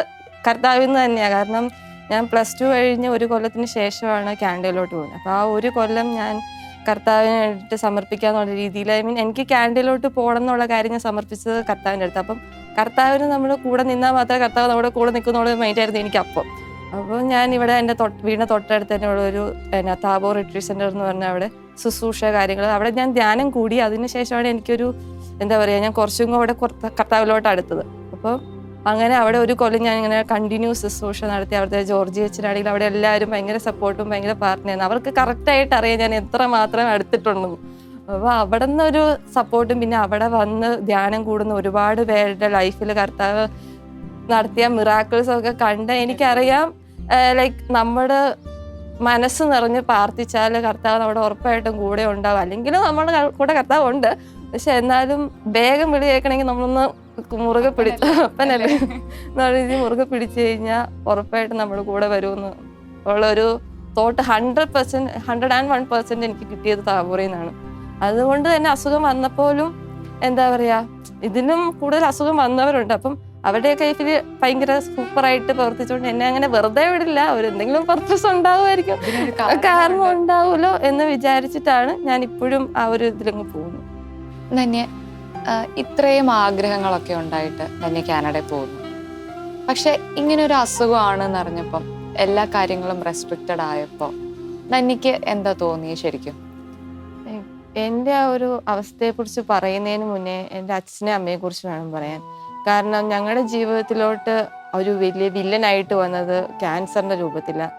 കർത്താവിൽ നിന്ന് തന്നെയാണ്. കാരണം ഞാൻ +2 കഴിഞ്ഞ് 1 കൊല്ലത്തിന് ശേഷമാണ് കാനഡയിലോട്ട് പോകുന്നത്. അപ്പോൾ ആ 1 കൊല്ലം ഞാൻ കർത്താവിന് വേണ്ടിയിട്ട് സമർപ്പിക്കാന്നുള്ള രീതിയിൽ, എനിക്ക് കാനഡയിലോട്ട് പോകണം എന്നുള്ള കാര്യം ഞാൻ സമർപ്പിച്ചത് കർത്താവിൻ്റെ അടുത്ത്. അപ്പം കർത്താവിന് നമ്മൾ കൂടെ നിന്നാൽ മാത്രമേ കർത്താവ് നമ്മുടെ കൂടെ നിൽക്കുന്നുള്ള മൈൻഡായിരുന്നു എനിക്കപ്പം. അപ്പോൾ ഞാൻ ഇവിടെ എൻ്റെ വീടിൻ്റെ തൊട്ടടുത്ത് തന്നെ ഉള്ളൊരു താബോർ റിട്രീറ്റ് സെൻറ്റർ എന്ന് പറഞ്ഞാൽ അവിടെ ശുശ്രൂഷ കാര്യങ്ങൾ, അവിടെ ഞാൻ ധ്യാനം കൂടി. അതിന് ശേഷമാണ് എനിക്കൊരു എന്താ പറയുക, ഞാൻ കുറച്ചും കൂടെ കർത്താവിലോട്ട് അടുത്തത്. അപ്പോൾ അങ്ങനെ അവിടെ ഒരു കൊല്ലം ഞാൻ ഇങ്ങനെ കണ്ടിന്യൂസ് ശുശ്രൂഷ നടത്തി. അവിടുത്തെ ജോർജി അച്ഛനാണെങ്കിൽ അവിടെ എല്ലാവരും ഭയങ്കര സപ്പോർട്ടും ഭയങ്കര പാർട്ട്നറായിരുന്നു. അവർക്ക് കറക്റ്റായിട്ട് അറിയാം ഞാൻ എത്ര മാത്രം അടുത്തിട്ടുണ്ടെന്ന്. അപ്പോൾ അവിടെ നിന്നൊരു സപ്പോർട്ടും പിന്നെ അവിടെ വന്ന് ധ്യാനം കൂടുന്ന ഒരുപാട് പേരുടെ ലൈഫിൽ കർത്താവ് നടത്തിയ മിറാക്കിൾസൊക്കെ കണ്ട് എനിക്കറിയാം ലൈക്ക് നമ്മുടെ മനസ്സ് നിറഞ്ഞ് പ്രാർത്ഥിച്ചാൽ കർത്താവ് നമ്മുടെ ഉറപ്പായിട്ടും കൂടെ ഉണ്ടാവും. അല്ലെങ്കിൽ നമ്മുടെ കൂടെ കർത്താവ് ഉണ്ട്, പക്ഷെ എന്നാലും വേഗം വിളി കേൾക്കണമെങ്കിൽ നമ്മളൊന്ന് മുറുകെ പിടിച്ച് അപ്പനല്ലേ എന്നുള്ള രീതിയിൽ മുറുകെ പിടിച്ചു കഴിഞ്ഞാൽ ഉറപ്പായിട്ടും നമ്മുടെ കൂടെ വരുമെന്ന് ഉള്ളൊരു തോട്ട് 101% എനിക്ക് കിട്ടിയത് താബോറിൽ നിന്നാണ്. അതുകൊണ്ട് തന്നെ അസുഖം വന്നപ്പോഴും എന്താ പറയാ, ഇതിലും കൂടുതൽ അസുഖം വന്നവരുണ്ട്. അപ്പം അവരുടെയൊക്കെ ലൈഫിൽ ഭയങ്കര സൂപ്പറായിട്ട് പ്രവർത്തിച്ചുകൊണ്ട് എന്നെ അങ്ങനെ വെറുതെ വിടില്ല. അവരെന്തെങ്കിലും പർപ്പസ് ഉണ്ടാവുമായിരിക്കും, കാരണം ഉണ്ടാവുമല്ലോ എന്ന് വിചാരിച്ചിട്ടാണ് ഞാൻ ഇപ്പോഴും ആ ഒരു ഇതിലങ്ങ് പോകുന്നു. ധന്യ, ഇത്രയും ആഗ്രഹങ്ങളൊക്കെ ഉണ്ടായിട്ട് ധന്യ കാനഡയിൽ പോകുന്നു. പക്ഷെ ഇങ്ങനെ ഒരു അസുഖമാണെന്ന് അറിഞ്ഞപ്പം എല്ലാ കാര്യങ്ങളും റെസ്ട്രിക്റ്റഡ് ആയപ്പോൾ ധന്യക്ക് എന്താ തോന്നിയത് ശരിക്കും? എൻ്റെ ആ ഒരു അവസ്ഥയെക്കുറിച്ച് പറയുന്നതിന് മുന്നേ എൻ്റെ അച്ഛനെ അമ്മയെക്കുറിച്ച് വേണം പറയാൻ. കാരണം ഞങ്ങളുടെ ജീവിതത്തിലോട്ട് ഒരു വലിയ വില്ലനായിട്ട് വന്നത് ക്യാൻസറിൻ്റെ രൂപത്തിലാണ്.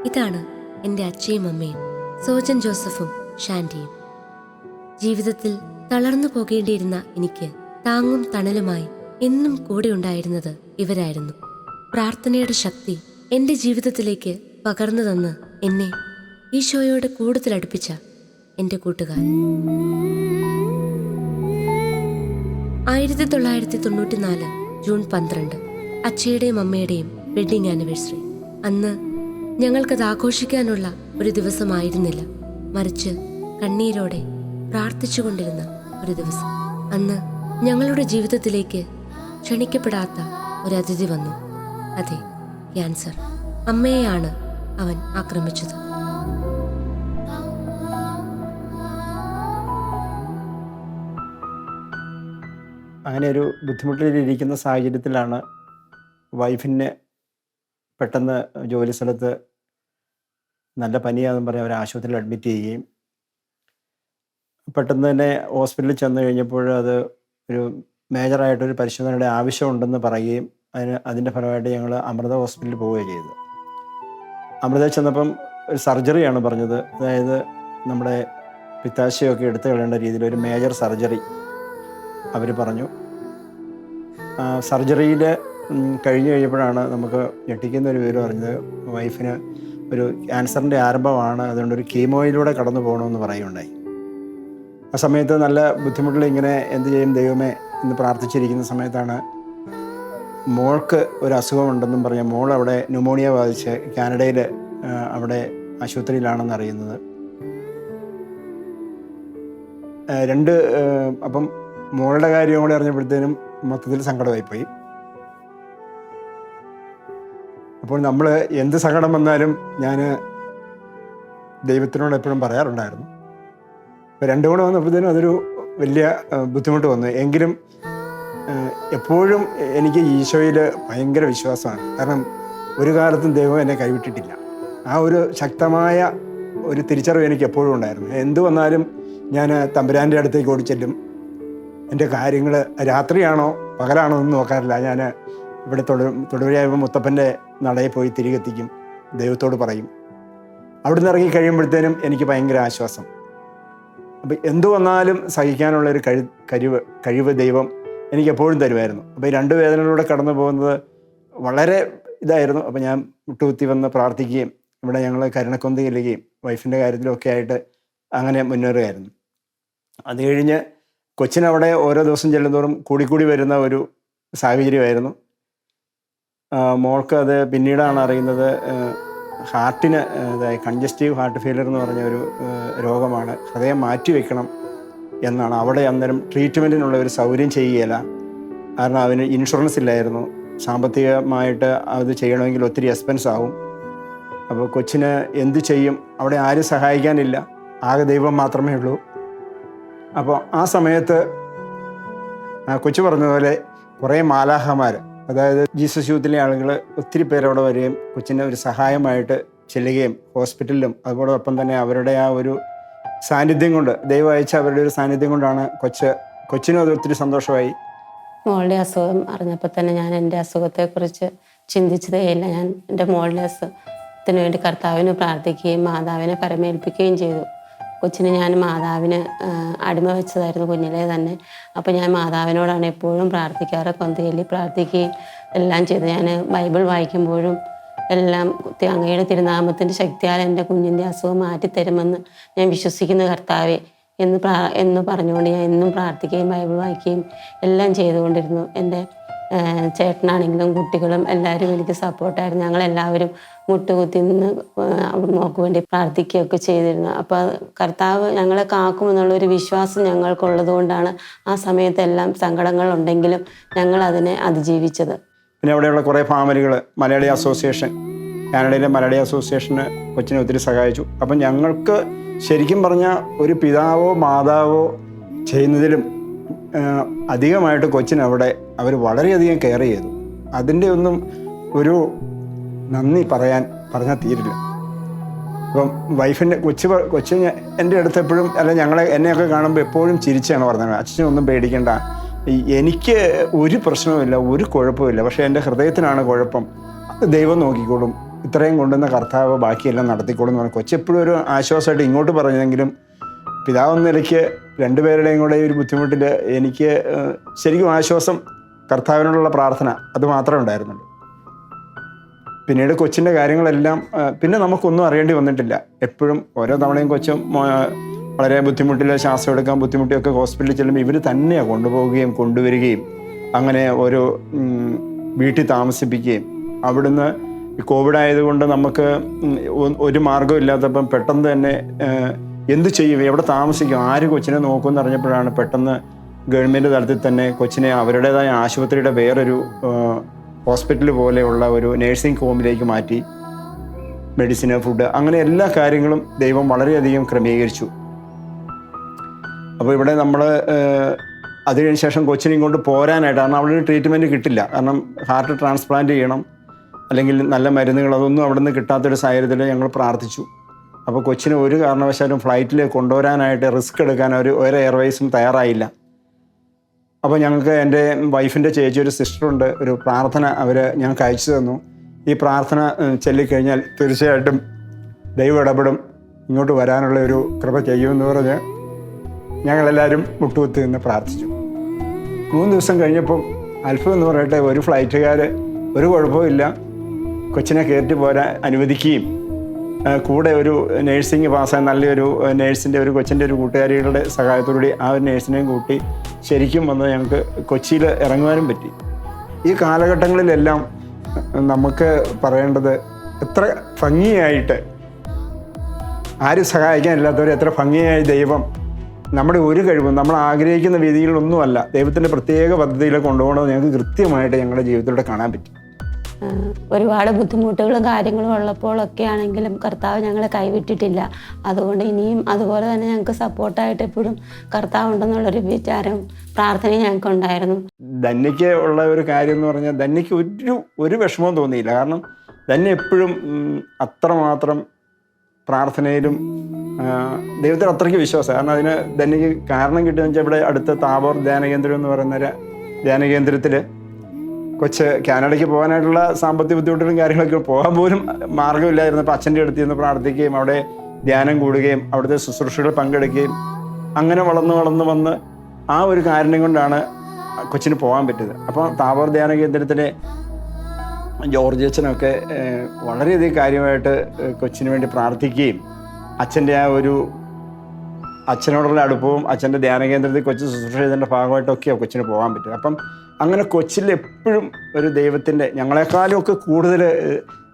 ഇതാണ് എൻ്റെ അച്ഛയും അമ്മയും, സോജൻ ജോസഫും ഷാൻഡിയും. ജീവിതത്തിൽ തളർന്നു പോകേണ്ടിയിരുന്ന എനിക്ക് താങ്ങും തണലുമായി എന്നും കൂടെ ഉണ്ടായിരുന്നത് ഇവരായിരുന്നു. പ്രാർത്ഥനയുടെ ശക്തി എൻ്റെ ജീവിതത്തിലേക്ക് പകർന്നു തന്ന് എന്നെ ഈശോയോട് കൂടുതൽ അടുപ്പിച്ച എൻ്റെ കൂട്ടുകാർ. 1994 ജൂൺ 12 അച്ഛയുടെയും അമ്മയുടെയും വെഡ്ഡിംഗ് ആനിവേഴ്സറി. അന്ന് ഞങ്ങൾക്കത് ആഘോഷിക്കാനുള്ള ഒരു ദിവസമായിരുന്നില്ല, മറിച്ച് കണ്ണീരോടെ പ്രാർത്ഥിച്ചുകൊണ്ടിരുന്ന ഒരു ദിവസം. അന്ന് ഞങ്ങളുടെ ജീവിതത്തിലേക്ക് ക്ഷണിക്കപ്പെടാത്ത ഒരു അതിഥി വന്നു. അതെ, ക്യാൻസർ. അമ്മയെയാണ് അവൻ ആക്രമിച്ചത്. അങ്ങനെ ഒരു ബുദ്ധിമുട്ടിലിരിക്കുന്ന സാഹചര്യത്തിലാണ് വൈഫിനെ പെട്ടെന്ന് ജോലി സ്ഥലത്ത് നല്ല പനിയാണെന്ന് പറഞ്ഞ് അവർ ആശുപത്രിയിൽ അഡ്മിറ്റ് ചെയ്യുകയും പെട്ടെന്ന് തന്നെ ഹോസ്പിറ്റലിൽ ചെന്ന് കഴിഞ്ഞപ്പോൾ അത് ഒരു മേജറായിട്ടൊരു പരിശോധനയുടെ ആവശ്യമുണ്ടെന്ന് പറയുകയും അതിൻ്റെ ഫലമായിട്ട് ഞങ്ങൾ അമൃത ഹോസ്പിറ്റലിൽ പോവുകയും ചെയ്തത്. അമൃതയിൽ ചെന്നപ്പം ഒരു സർജറിയാണ് പറഞ്ഞത്. അതായത് നമ്മുടെ പിത്താശയൊക്കെ എടുത്തു കളയേണ്ട രീതിയിൽ ഒരു മേജർ സർജറി അവർ പറഞ്ഞു. സർജറിയിൽ കഴിഞ്ഞു കഴിഞ്ഞപ്പോഴാണ് നമുക്ക് ഞെട്ടിക്കുന്ന ഒരു വിവരം അറിഞ്ഞത്, വൈഫിന് ഒരു ക്യാൻസറിൻ്റെ ആരംഭമാണ്, അതുകൊണ്ട് ഒരു കീമോയിലൂടെ കടന്നു പോകണമെന്ന് പറയുകയുണ്ടായി. ആ സമയത്ത് നല്ല ബുദ്ധിമുട്ടിൽ ഇങ്ങനെ എന്ത് ചെയ്യും ദൈവമേ എന്ന് പ്രാർത്ഥിച്ചിരിക്കുന്ന സമയത്താണ് മോൾക്ക് ഒരു അസുഖമുണ്ടെന്നും പറഞ്ഞ മോൾ അവിടെ ന്യൂമോണിയ ബാധിച്ച് കാനഡയിൽ അവിടെ ആശുപത്രിയിലാണെന്ന് അറിയുന്നത്. അപ്പം മോളുടെ കാര്യം കൂടെ അറിഞ്ഞപ്പോഴത്തേനും മൊത്തത്തിൽ സങ്കടമായിപ്പോയി. അപ്പോൾ നമ്മൾ എന്ത് സങ്കടം വന്നാലും ഞാൻ ദൈവത്തിനോട് എപ്പോഴും പറയാറുണ്ടായിരുന്നു. ഇപ്പോൾ രണ്ടും കൂടെ വന്നപ്പോഴത്തേനും അതൊരു വലിയ ബുദ്ധിമുട്ട് വന്നു. എങ്കിലും എപ്പോഴും എനിക്ക് ഈശോയിൽ ഭയങ്കര വിശ്വാസമാണ്. കാരണം ഒരു കാലത്തും ദൈവം എന്നെ കൈവിട്ടിട്ടില്ല. ആ ഒരു ശക്തമായ ഒരു തിരിച്ചറിവ് എനിക്ക് എപ്പോഴും ഉണ്ടായിരുന്നു. എന്തു വന്നാലും ഞാൻ തമ്പുരാൻ്റെ അടുത്തേക്ക് ഓടിച്ചെല്ലും. എൻ്റെ കാര്യങ്ങൾ രാത്രിയാണോ പകലാണോ ഒന്നും നോക്കാറില്ല. ഞാൻ ഇവിടെ തൊടുപുഴയായപ്പോൾ മുത്തപ്പൻ്റെ നടയിൽ പോയി തിരികെത്തിക്കും, ദൈവത്തോട് പറയും. അവിടുന്ന് ഇറങ്ങി കഴിയുമ്പോഴത്തേനും എനിക്ക് ഭയങ്കര ആശ്വാസം. അപ്പം എന്തു വന്നാലും സഹിക്കാനുള്ളൊരു കഴിവ് ദൈവം എനിക്ക് എപ്പോഴും തരുമായിരുന്നു. അപ്പോൾ ഈ 2 വേദനകളിലൂടെ കടന്നു പോകുന്നത് വളരെ ഇതായിരുന്നു. അപ്പോൾ ഞാൻ മുട്ടുകുത്തി വന്ന് പ്രാർത്ഥിക്കുകയും ഇവിടെ ഞങ്ങൾ കരുണക്കൊന്ത ചെല്ലുകയും വൈഫിൻ്റെ കാര്യത്തിലൊക്കെ ആയിട്ട് അങ്ങനെ മുന്നേറുകയായിരുന്നു. അത് കഴിഞ്ഞ് കൊച്ചിനവിടെ ഓരോ ദിവസം ചെല്ലുന്തോറും കൂടിക്കൂടി വരുന്ന ഒരു സാഹചര്യമായിരുന്നു. മോൾക്ക് അത് പിന്നീടാണ് അറിയുന്നത്, ഹാർട്ടിന് കൺജസ്റ്റീവ് ഹാർട്ട് ഫെയിലിയർ എന്ന് പറഞ്ഞ ഒരു രോഗമാണ്, ഹൃദയം മാറ്റിവെക്കണം എന്നാണ്. അവിടെ അന്നേരം ട്രീറ്റ്മെൻറ്റിനുള്ള ഒരു സൗകര്യം ചെയ്യുകയില്ല, കാരണം അവന് ഇൻഷുറൻസ് ഇല്ലായിരുന്നു. സാമ്പത്തികമായിട്ട് അത് ചെയ്യണമെങ്കിൽ ഒത്തിരി എക്സ്പെൻസ് ആവും. അപ്പോൾ കൊച്ചിന് എന്ത് ചെയ്യും? അവിടെ ആരും സഹായിക്കാനില്ല, ആകെ ദൈവം മാത്രമേ ഉള്ളൂ. അപ്പോൾ ആ സമയത്ത് കൊച്ചു പറഞ്ഞതുപോലെ കുറേ മാലാഹമാർ, അതായത് ജീസസ് യൂത്തിലെ ആളുകൾ ഒത്തിരി പേരവിടെ വരികയും കൊച്ചിന് ഒരു സഹായമായിട്ട് ചെല്ലുകയും ഹോസ്പിറ്റലിലും അതോടൊപ്പം തന്നെ അവരുടെ ആ ഒരു സാന്നിധ്യം കൊണ്ട്, ദൈവം അയച്ച അവരുടെ ഒരു സാന്നിധ്യം കൊണ്ടാണ് കൊച്ചിനും അത് ഒത്തിരി സന്തോഷമായി. മോളുടെ അസുഖം അറിഞ്ഞപ്പോൾ തന്നെ ഞാൻ എൻ്റെ അസുഖത്തെക്കുറിച്ച് ചിന്തിച്ചതേയില്ല. ഞാൻ എൻ്റെ മോളുടെ അസുഖത്തിന് വേണ്ടി കർത്താവിന് പ്രാർത്ഥിക്കുകയും മാതാവിനെ പരമേൽപ്പിക്കുകയും ചെയ്തു. കൊച്ചിന് ഞാൻ മാതാവിന് അടിമ വെച്ചതായിരുന്നു കുഞ്ഞിലെ തന്നെ. അപ്പോൾ ഞാൻ മാതാവിനോടാണ് എപ്പോഴും പ്രാർത്ഥിക്കാറ്, കൊന്തയിൽ പ്രാർത്ഥിക്കുകയും എല്ലാം ചെയ്തു. ഞാൻ ബൈബിൾ വായിക്കുമ്പോഴും എല്ലാം അങ്ങയുടെ തിരുനാമത്തിൻ്റെ ശക്തിയാൽ എൻ്റെ കുഞ്ഞിൻ്റെ അസുഖം മാറ്റിത്തരുമെന്ന് ഞാൻ വിശ്വസിക്കുന്ന കർത്താവെ എന്ന് പറഞ്ഞുകൊണ്ട് ഞാൻ എന്നും പ്രാർത്ഥിക്കുകയും ബൈബിൾ വായിക്കുകയും എല്ലാം ചെയ്തുകൊണ്ടിരുന്നു. എൻ്റെ ചേട്ടനാണെങ്കിലും കുട്ടികളും എല്ലാവരും എനിക്ക് സപ്പോർട്ടായിരുന്നു. ഞങ്ങളെല്ലാവരും മുട്ടുകുത്തി നിന്ന് മോൾക്ക് വേണ്ടി പ്രാർത്ഥിക്കുകയൊക്കെ ചെയ്തിരുന്നു. അപ്പോൾ കർത്താവ് ഞങ്ങളെ കാക്കുമെന്നുള്ളൊരു വിശ്വാസം ഞങ്ങൾക്കുള്ളത് കൊണ്ടാണ് ആ സമയത്തെല്ലാം സങ്കടങ്ങളുണ്ടെങ്കിലും ഞങ്ങൾ അതിനെ അതിജീവിച്ചത്. പിന്നെ അവിടെയുള്ള കുറേ ഫാമിലികൾ, മലയാളി അസോസിയേഷൻ, കാനഡയിലെ മലയാളി അസോസിയേഷന് കൊച്ചിനെ ഒത്തിരി സഹായിച്ചു. അപ്പം ഞങ്ങൾക്ക് ശരിക്കും പറഞ്ഞാൽ ഒരു പിതാവോ മാതാവോ ചെയ്യുന്നതിലും അധികമായിട്ട് കൊച്ചിനവിടെ അവർ വളരെയധികം കെയർ ചെയ്തു. അതിൻ്റെ ഒന്നും ഒരു നന്ദി പറഞ്ഞാൽ തീരില്ല. അപ്പം വൈഫിൻ്റെ കൊച്ചിന് എൻ്റെ അടുത്ത് എപ്പോഴും എന്നെയൊക്കെ കാണുമ്പോൾ എപ്പോഴും ചിരിച്ചാണ് പറഞ്ഞത്, അച്ഛനൊന്നും പേടിക്കേണ്ട, എനിക്ക് ഒരു പ്രശ്നവുമില്ല, ഒരു കുഴപ്പമില്ല, പക്ഷേ എൻ്റെ ഹൃദയത്തിനാണ് കുഴപ്പം, ദൈവം നോക്കിക്കോളും, ഇത്രയും കൊണ്ടുവന്ന കർത്താവ് ബാക്കിയെല്ലാം നടത്തിക്കോളും എന്ന് പറഞ്ഞു. കൊച്ചെപ്പോഴും ഒരു ആശ്വാസമായിട്ട് ഇങ്ങോട്ട് പറഞ്ഞെങ്കിലും പിതാവെന്ന നിലയ്ക്ക് 2 പേരുടെയും കൂടെ ഒരു ബുദ്ധിമുട്ടിൽ എനിക്ക് ശരിക്കും ആശ്വാസം കർത്താവിനോടുള്ള പ്രാർത്ഥന അത് മാത്രമേ ഉണ്ടായിരുന്നുള്ളൂ. പിന്നീട് കൊച്ചിൻ്റെ കാര്യങ്ങളെല്ലാം പിന്നെ നമുക്കൊന്നും അറിയേണ്ടി വന്നിട്ടില്ല. എപ്പോഴും ഓരോ തവണയും കൊച്ചും വളരെ ബുദ്ധിമുട്ടിൽ ശ്വാസം എടുക്കാൻ ബുദ്ധിമുട്ടിയൊക്കെ ഹോസ്പിറ്റലിൽ ചെല്ലുമ്പോൾ ഇവർ തന്നെയാണ് കൊണ്ടുപോവുകയും കൊണ്ടുവരികയും അങ്ങനെ ഓരോ വീട്ടിൽ താമസിപ്പിക്കുകയും. അവിടുന്ന് കോവിഡ് ആയതുകൊണ്ട് നമുക്ക് ഒരു മാർഗ്ഗം ഇല്ലാത്തപ്പം പെട്ടെന്ന് തന്നെ എന്ത് ചെയ്യും, എവിടെ താമസിക്കും, ആര് കൊച്ചിനെ നോക്കുമെന്ന് അറിഞ്ഞപ്പോഴാണ് പെട്ടെന്ന് ഗവൺമെൻറ് തലത്തിൽ തന്നെ കൊച്ചിനെ അവരുടേതായ ആശുപത്രിയുടെ വേറൊരു ഹോസ്പിറ്റൽ പോലെയുള്ള ഒരു നേഴ്സിംഗ് ഹോമിലേക്ക് മാറ്റി. മെഡിസിന്, ഫുഡ്, അങ്ങനെ എല്ലാ കാര്യങ്ങളും ദൈവം വളരെയധികം ക്രമീകരിച്ചു. അപ്പോൾ ഇവിടെ നമ്മൾ അതിന് ശേഷം കൊച്ചിനെ കൊണ്ട് പോരാനായിട്ട്, കാരണം അവിടെ ഒരു ട്രീറ്റ്മെൻറ്റ് കിട്ടില്ല, കാരണം ഹാർട്ട് ട്രാൻസ്പ്ലാന്റ് ചെയ്യണം, അല്ലെങ്കിൽ നല്ല മരുന്നുകൾ അതൊന്നും അവിടെ നിന്ന് കിട്ടാത്തൊരു സാഹചര്യത്തിൽ ഞങ്ങൾ പ്രാർത്ഥിച്ചു. അപ്പോൾ കൊച്ചിനെ ഒരു കാരണവശാലും ഫ്ലൈറ്റിൽ കൊണ്ടുവരാനായിട്ട് റിസ്ക് എടുക്കാൻ ഒരു എയർവേസും തയ്യാറായില്ല. അപ്പോൾ ഞങ്ങൾക്ക് എൻ്റെ വൈഫിൻ്റെ ചേച്ചി ഒരു സിസ്റ്ററുണ്ട്, ഒരു പ്രാർത്ഥന ഞങ്ങൾക്ക് അയച്ചു തന്നു. ഈ പ്രാർത്ഥന ചൊല്ലിക്കഴിഞ്ഞാൽ തീർച്ചയായിട്ടും ദൈവം ഇടപെടും, ഇങ്ങോട്ട് വരാനുള്ള ഒരു കൃപ ചെയ്യുമെന്ന് പറഞ്ഞ് ഞങ്ങളെല്ലാവരും മുട്ടുകുത്തി നിന്ന് പ്രാർത്ഥിച്ചു. 3 ദിവസം കഴിഞ്ഞപ്പം അത്ഭുതം എന്ന് പറയട്ടെ, ഒരു ഫ്ലൈറ്റുകാർ ഒരു കുഴപ്പമില്ല കൊച്ചിനെ കയറ്റി പോരാൻ അനുവദിക്കുകയും കൂടെ ഒരു നേഴ്സിംഗ് പാസ്സായ നല്ലൊരു നേഴ്സിൻ്റെ ഒരു കൊച്ചിൻ്റെ ഒരു കൂട്ടുകാരികളുടെ സഹായത്തോടുകൂടി ആ ഒരു നേഴ്സിനെയും കൂട്ടി ശരിക്കും വന്ന് ഞങ്ങൾക്ക് കൊച്ചിയിൽ ഇറങ്ങുവാനും പറ്റി. ഈ കാലഘട്ടങ്ങളിലെല്ലാം നമുക്ക് പറയേണ്ടത് എത്ര ഭംഗിയായിട്ട്, ആരും സഹായിക്കാനില്ലാത്തവരെ എത്ര ഭംഗിയായി ദൈവം നമ്മുടെ ഒരു കഴിവും നമ്മൾ ആഗ്രഹിക്കുന്ന രീതിയിലൊന്നുമല്ല ദൈവത്തിൻ്റെ പ്രത്യേക പദ്ധതിയിൽ കൊണ്ടുപോകണമെന്ന് ഞങ്ങൾക്ക് കൃത്യമായിട്ട് ഞങ്ങളുടെ ജീവിതത്തിലൂടെ കാണാൻ പറ്റി. ഒരുപാട് ബുദ്ധിമുട്ടുകളും കാര്യങ്ങളും ഉള്ളപ്പോഴൊക്കെ ആണെങ്കിലും കർത്താവ് ഞങ്ങളെ കൈവിട്ടിട്ടില്ല. അതുകൊണ്ട് ഇനിയും അതുപോലെ തന്നെ ഞങ്ങൾക്ക് സപ്പോർട്ടായിട്ട് എപ്പോഴും കർത്താവ് ഉണ്ടെന്നുള്ളൊരു വിചാരം പ്രാർത്ഥനയും ഞങ്ങൾക്കുണ്ടായിരുന്നു. ധന്യയ്ക്ക് ഉള്ള ഒരു കാര്യം എന്ന് പറഞ്ഞാൽ ധന്യയ്ക്ക് ഒരു വിഷമവും തോന്നിയില്ല. കാരണം തന്നെ എപ്പോഴും അത്രമാത്രം പ്രാർത്ഥനയിലും ദൈവത്തിൽ അത്രയ്ക്ക് വിശ്വാസം. കാരണം അതിന് ധന്യക്ക് കാരണം കിട്ടുമെന്ന് വെച്ചാൽ ഇവിടെ അടുത്ത താബോർ ധ്യാനകേന്ദ്രം എന്ന് പറയുന്ന ഒരു ധ്യാനകേന്ദ്രത്തിൽ കൊച്ച് കാനഡയ്ക്ക് പോകാനായിട്ടുള്ള സാമ്പത്തിക ബുദ്ധിമുട്ടുകളും കാര്യങ്ങളൊക്കെ പോകാൻ പോലും മാർഗ്ഗമില്ലായിരുന്നു. അപ്പോൾ അച്ഛൻ്റെ അടുത്ത് നിന്ന് പ്രാർത്ഥിക്കുകയും അവിടെ ധ്യാനം കൂടുകയും അവിടുത്തെ ശുശ്രൂഷകൾ പങ്കെടുക്കുകയും അങ്ങനെ വളർന്ന് വന്ന് ആ ഒരു കാരണം കൊണ്ടാണ് കൊച്ചിന് പോകാൻ പറ്റിയത്. അപ്പോൾ താബോർ ധ്യാന കേന്ദ്രത്തിലെ ജോർജ് അച്ഛനൊക്കെ വളരെയധികം കാര്യമായിട്ട് കൊച്ചിന് വേണ്ടി പ്രാർത്ഥിക്കുകയും അച്ഛൻ്റെ ആ ഒരു അച്ഛനോടുള്ള അടുപ്പവും അച്ഛൻ്റെ ധ്യാന കേന്ദ്രത്തിൽ കൊച്ചു ശുശ്രൂഷ ചെയ്തതിൻ്റെ ഭാഗമായിട്ടൊക്കെയാണ് കൊച്ചിന് പോകാൻ പറ്റും. അപ്പം അങ്ങനെ കൊച്ചിൽ എപ്പോഴും ഒരു ദൈവത്തിൻ്റെ ഞങ്ങളെക്കാളും ഒക്കെ കൂടുതൽ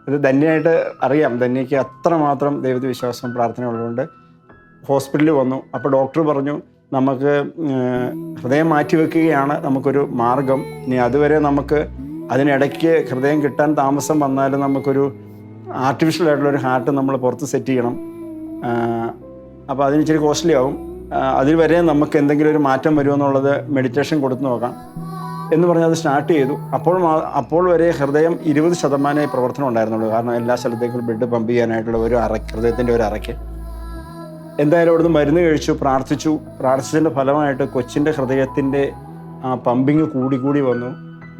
ഇത് ധന്യമായിട്ട് അറിയാം. ധന്യയ്ക്ക് അത്രമാത്രം ദൈവത്തിൽ വിശ്വാസം പ്രാർത്ഥന ഉള്ളതുകൊണ്ട് ഹോസ്പിറ്റലിൽ വന്നു. അപ്പോൾ ഡോക്ടർ പറഞ്ഞു നമുക്ക് ഹൃദയം മാറ്റിവെക്കുകയാണ് നമുക്കൊരു മാർഗം. ഇനി അതുവരെ നമുക്ക് അതിനിടയ്ക്ക് ഹൃദയം കിട്ടാൻ താമസം വന്നാലും നമുക്കൊരു ആർട്ടിഫിഷ്യൽ ആയിട്ടുള്ളൊരു ഹാർട്ട് നമ്മൾ പുറത്ത് സെറ്റ് ചെയ്യണം. അപ്പോൾ അതിന് ഇച്ചിരി കോസ്റ്റ്ലി ആവും. അതിൽ വരെ നമുക്ക് എന്തെങ്കിലും ഒരു മാറ്റം വരുമെന്നുള്ളത് മെഡിറ്റേഷൻ കൊടുത്തു നോക്കാം എന്ന് പറഞ്ഞ് അത് സ്റ്റാർട്ട് ചെയ്തു. അപ്പോൾ വരെ ഹൃദയം 20% പ്രവർത്തനം ഉണ്ടായിരുന്നുള്ളൂ. കാരണം എല്ലാ സ്ഥലത്തേക്കും ബ്ലഡ് പമ്പ് ചെയ്യാനായിട്ടുള്ള ഒരു ഹൃദയത്തിൻ്റെ ഒരു അറയ്ക്ക്. എന്തായാലും അവിടുന്ന് മരുന്ന് കഴിച്ചു, പ്രാർത്ഥിച്ചതിൻ്റെ ഫലമായിട്ട് കൊച്ചിൻ്റെ ഹൃദയത്തിൻ്റെ പമ്പിങ് കൂടി വന്നു.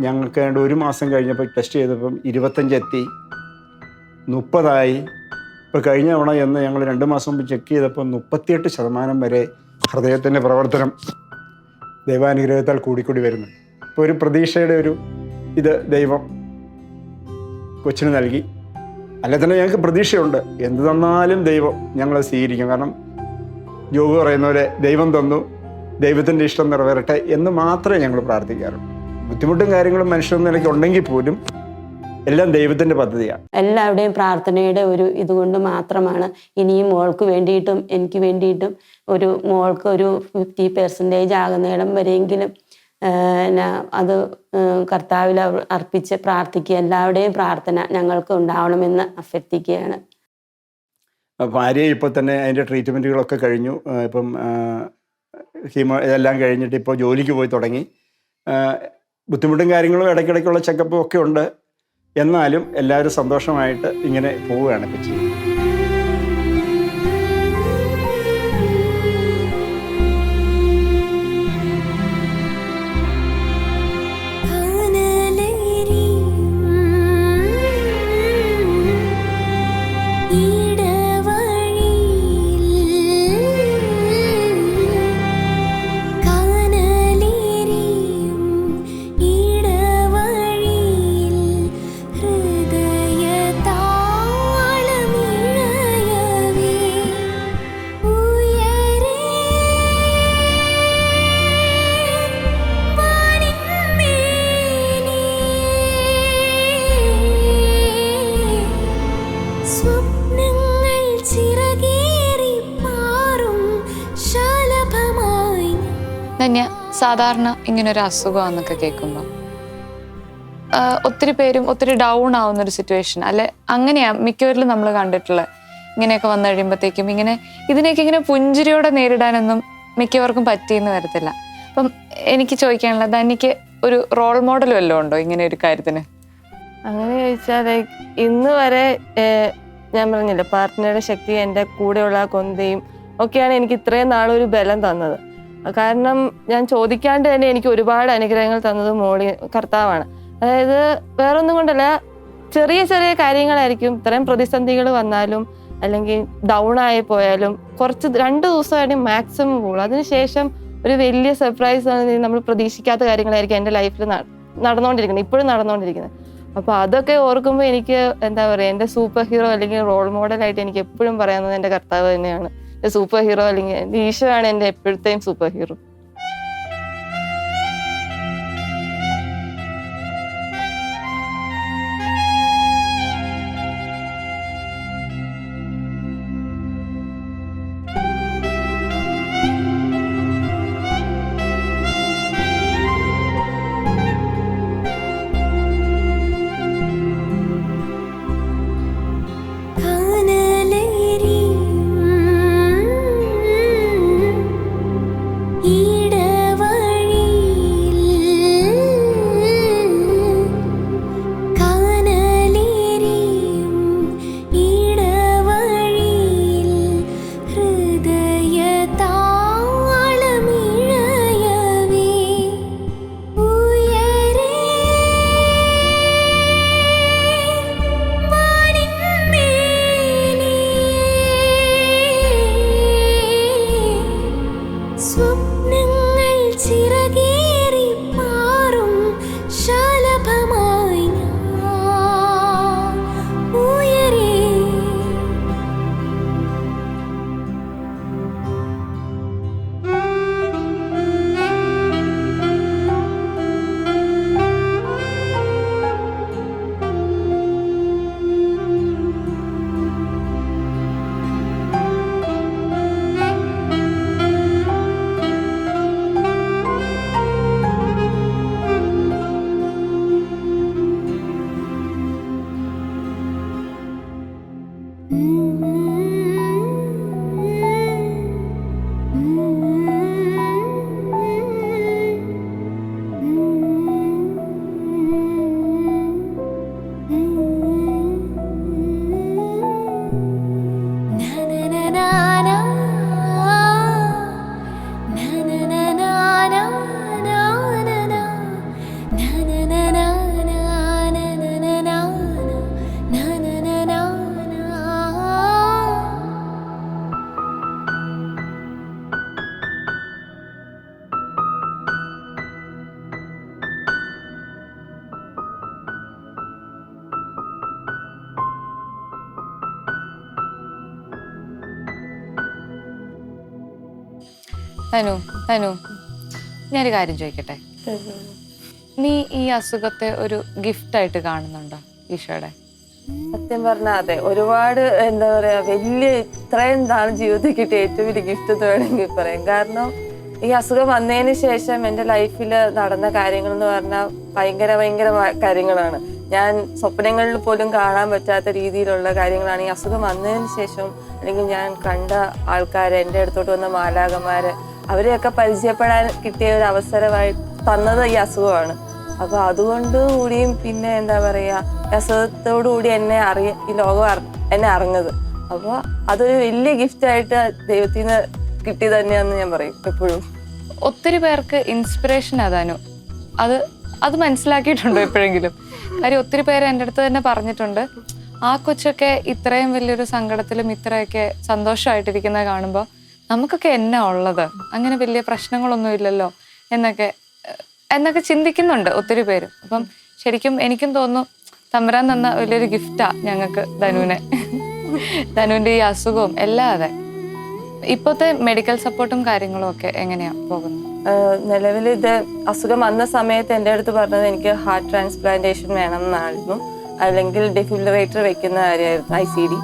ഞങ്ങൾക്ക് 1 മാസം കഴിഞ്ഞപ്പോൾ ടെസ്റ്റ് ചെയ്തപ്പം 25 എത്തി, 30 ഇപ്പോൾ കഴിഞ്ഞ തവണ എന്ന് ഞങ്ങൾ 2 മാസം മുമ്പ് ചെക്ക് ചെയ്തപ്പോൾ 38% വരെ ഹൃദയത്തിൻ്റെ പ്രവർത്തനം ദൈവാനുഗ്രഹത്താൽ കൂടി വരുന്നു. ഇപ്പോൾ ഒരു പ്രതീക്ഷയുടെ ഒരു ഇത് ദൈവം കൊച്ചിന് നൽകി. അല്ലെ തന്നെ ഞങ്ങൾക്ക് പ്രതീക്ഷയുണ്ട്, എന്ത് തന്നാലും ദൈവം ഞങ്ങളെ സ്വീകരിക്കും. കാരണം ജോബ് പറയുന്ന പോലെ ദൈവം തന്നു, ദൈവത്തിൻ്റെ ഇഷ്ടം നിറവേറട്ടെ എന്ന് മാത്രമേ ഞങ്ങൾ പ്രാർത്ഥിക്കാറുള്ളൂ. ബുദ്ധിമുട്ടും കാര്യങ്ങളും മനുഷ്യരുടെ നിലയ്ക്ക് ഉണ്ടെങ്കിൽ പോലും എല്ലാം ദൈവത്തിൻ്റെ പദ്ധതിയാണ്. എല്ലാവരുടെയും പ്രാർത്ഥനയുടെ ഒരു ഇതുകൊണ്ട് മാത്രമാണ് ഇനിയും മോൾക്ക് വേണ്ടിയിട്ടും എനിക്ക് വേണ്ടിയിട്ടും ഒരു മോൾക്ക് ഒരു 50% ആകുന്നിടം വരെയെങ്കിലും അത് കർത്താവിൽ അർപ്പിച്ച് പ്രാർത്ഥിക്കുക. എല്ലാവരുടെയും പ്രാർത്ഥന ഞങ്ങൾക്ക് ഉണ്ടാവണമെന്ന് അഭ്യർത്ഥിക്കുകയാണ്. ഭാര്യ ഇപ്പോൾ തന്നെ അതിൻ്റെ ട്രീറ്റ്മെൻറ്റുകളൊക്കെ കഴിഞ്ഞു. ഇപ്പം കീമോ ഇതെല്ലാം കഴിഞ്ഞിട്ട് ഇപ്പോൾ ജോലിക്ക് പോയി തുടങ്ങി. ബുദ്ധിമുട്ടും കാര്യങ്ങളും ഇടയ്ക്കിടയ്ക്കുള്ള ചെക്കപ്പും ഒക്കെ ഉണ്ട്. എന്നാലും എല്ലാവരും സന്തോഷമായിട്ട് ഇങ്ങനെ പോവുകയാണ് ഇപ്പോൾ ചെയ്യുന്നത്. സാധാരണ ഇങ്ങനൊരു അസുഖമാണെന്നൊക്കെ കേൾക്കുമ്പോൾ ഒത്തിരി പേരും ഒത്തിരി ഡൗൺ ആവുന്നൊരു സിറ്റുവേഷൻ അല്ലെ, അങ്ങനെയാ മിക്കവരിലും നമ്മൾ കണ്ടിട്ടുള്ളത്. ഇങ്ങനെയൊക്കെ വന്നു കഴിയുമ്പോഴത്തേക്കും ഇതിനെയൊക്കെ ഇങ്ങനെ പുഞ്ചിരിയോടെ നേരിടാനൊന്നും മിക്കവർക്കും പറ്റിയെന്ന് വരത്തില്ല. അപ്പം എനിക്ക് ചോദിക്കാനുള്ളത്, എനിക്ക് ഒരു റോൾ മോഡൽ വല്ലതും ഉണ്ടോ ഇങ്ങനെ ഒരു കാര്യത്തിന്? അങ്ങനെ ചോദിച്ചാൽ ഇന്ന് വരെ ഞാൻ പറഞ്ഞില്ല, പാർട്ട്ണറുടെ ശക്തി എൻ്റെ കൂടെയുള്ള കൊന്തയും ഒക്കെയാണ് എനിക്ക് ഇത്രയും നാളൊരു ബലം തന്നത്. കാരണം ഞാൻ ചോദിക്കാണ്ട് തന്നെ എനിക്ക് ഒരുപാട് അനുഗ്രഹങ്ങൾ തന്നത് കർത്താവാണ്. അതായത് വേറൊന്നും കൊണ്ടല്ല, ചെറിയ ചെറിയ കാര്യങ്ങളായിരിക്കും. ഇത്രയും പ്രതിസന്ധികൾ വന്നാലും അല്ലെങ്കിൽ ഡൗൺ ആയി പോയാലും 2 ദിവസമായിട്ട് മാക്സിമം പോകുള്ളൂ. അതിനുശേഷം ഒരു വലിയ സർപ്രൈസ് നമ്മൾ പ്രതീക്ഷിക്കാത്ത കാര്യങ്ങളായിരിക്കും എൻ്റെ ലൈഫിൽ നടന്നുകൊണ്ടിരിക്കുന്നത്, ഇപ്പോഴും നടന്നുകൊണ്ടിരിക്കുന്നത്. അപ്പോൾ അതൊക്കെ ഓർക്കുമ്പോൾ എനിക്ക് എന്താ പറയുക, എൻ്റെ സൂപ്പർ ഹീറോ അല്ലെങ്കിൽ റോൾ മോഡലായിട്ട് എനിക്ക് എപ്പോഴും പറയാവുന്നത് എൻ്റെ കർത്താവ് തന്നെയാണ്. സൂപ്പർ ഹീറോ അല്ലെങ്കിൽ എൻ്റെ ഈശോയാണ് എൻ്റെ എപ്പോഴത്തെയും സൂപ്പർ ഹീറോ. ഈ ചിറകേറി മാറും ശലഭമായി ഞാൻ ഉയരേ. തനു ഞാനൊരു കാര്യം ചോദിക്കട്ടെ, നീ ഈ അസുഖത്തെ ഒരു ഗിഫ്റ്റായിട്ട് കാണുന്നുണ്ടോ ഈശോയുടെ? സത്യം പറഞ്ഞാൽ അതെ, ഒരുപാട് എന്താ പറയാ, വലിയ ഇത്രയും നാൾ ജീവിതത്തിൽ കിട്ടിയ ഏറ്റവും വലിയ ഗിഫ്റ്റ് എന്ന് വേണമെങ്കിൽ പറയാം. കാരണം ഈ അസുഖം വന്നതിന് ശേഷം എൻ്റെ ലൈഫിൽ നടന്ന കാര്യങ്ങൾ എന്ന് പറഞ്ഞാൽ ഭയങ്കര കാര്യങ്ങളാണ്. ഞാൻ സ്വപ്നങ്ങളിൽ പോലും കാണാൻ പറ്റാത്ത രീതിയിലുള്ള കാര്യങ്ങളാണ് ഈ അസുഖം വന്നതിന് ശേഷം. അല്ലെങ്കിൽ ഞാൻ കണ്ട ആൾക്കാർ, എൻ്റെ അടുത്തോട്ട് വന്ന മാലാഖമാര്, അവരെയൊക്കെ പരിചയപ്പെടാൻ കിട്ടിയ ഒരു അവസരമായി തന്നത് ഈ അസുഖമാണ്. അപ്പൊ അതുകൊണ്ട് കൂടിയും പിന്നെ എന്താ പറയാ, അസുഖത്തോടു കൂടി ഈ ലോകം എന്നെ അറിഞ്ഞത്. അപ്പൊ അതൊരു വലിയ ഗിഫ്റ്റായിട്ട് ദൈവത്തിൽ നിന്ന് കിട്ടി തന്നെയാന്ന് ഞാൻ പറയും എപ്പോഴും. ഒത്തിരി പേർക്ക് ഇൻസ്പിറേഷൻ അതാനു. അത് മനസ്സിലാക്കിയിട്ടുണ്ടോ എപ്പോഴെങ്കിലും? കാര്യം ഒത്തിരി പേര് എൻ്റെ അടുത്ത് തന്നെ പറഞ്ഞിട്ടുണ്ട്, ആ കൊച്ചൊക്കെ ഇത്രയും വലിയൊരു സങ്കടത്തിലും ഇത്രയൊക്കെ സന്തോഷമായിട്ടിരിക്കുന്നത് കാണുമ്പോൾ നമുക്കൊക്കെ എന്നാ ഉള്ളത്, അങ്ങനെ വലിയ പ്രശ്നങ്ങളൊന്നും ഇല്ലല്ലോ എന്നൊക്കെ ചിന്തിക്കുന്നുണ്ട് ഒത്തിരി പേര്. അപ്പം ശരിക്കും എനിക്കും തോന്നുന്നു തമ്പുരാൻ തന്ന വലിയൊരു ഗിഫ്റ്റാ ഞങ്ങൾക്ക് ധനുവിന്റെ ഈ അസുഖവും എല്ലാം. അതെ, ഇപ്പോഴത്തെ മെഡിക്കൽ സപ്പോർട്ടും കാര്യങ്ങളും ഒക്കെ എങ്ങനെയാ പോകുന്നത്? നിലവിൽ ഇത് അസുഖം വന്ന സമയത്ത് എൻ്റെ അടുത്ത് പറഞ്ഞത് എനിക്ക് ഹാർട്ട് ട്രാൻസ്പ്ലാന്റേഷൻ വേണം എന്നായിരുന്നു, അല്ലെങ്കിൽ ഡെഫിബ്രിലേറ്റർ വെക്കുന്ന കാര്യമായിരുന്നു, ICD.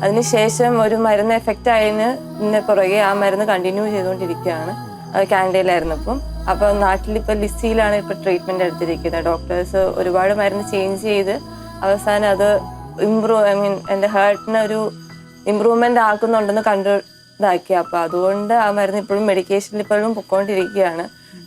അതിനുശേഷം ഒരു മരുന്ന് എഫക്റ്റ് ആയതിന് പുറകെ ആ മരുന്ന് കണ്ടിന്യൂ ചെയ്തുകൊണ്ടിരിക്കുകയാണ്. അത് കാനഡയിലായിരുന്നു. അപ്പോൾ നാട്ടിലിപ്പോൾ ലിസിയിലാണ് ഇപ്പോൾ ട്രീറ്റ്മെൻറ്റ് എടുത്തിരിക്കുന്നത്. ഡോക്ടേഴ്സ് ഒരുപാട് മരുന്ന് ചേഞ്ച് ചെയ്ത് അവസാനം അത് എൻ്റെ ഹാർട്ടിന് ഒരു ഇമ്പ്രൂവ്മെൻ്റ് ആക്കുന്നുണ്ടെന്ന് ഇതാക്കി. അപ്പോൾ അതുകൊണ്ട് ആ മരുന്ന് ഇപ്പോഴും മെഡിക്കേഷനിൽ ഇപ്പോഴും പൊയ്ക്കൊണ്ടിരിക്കുകയാണ്.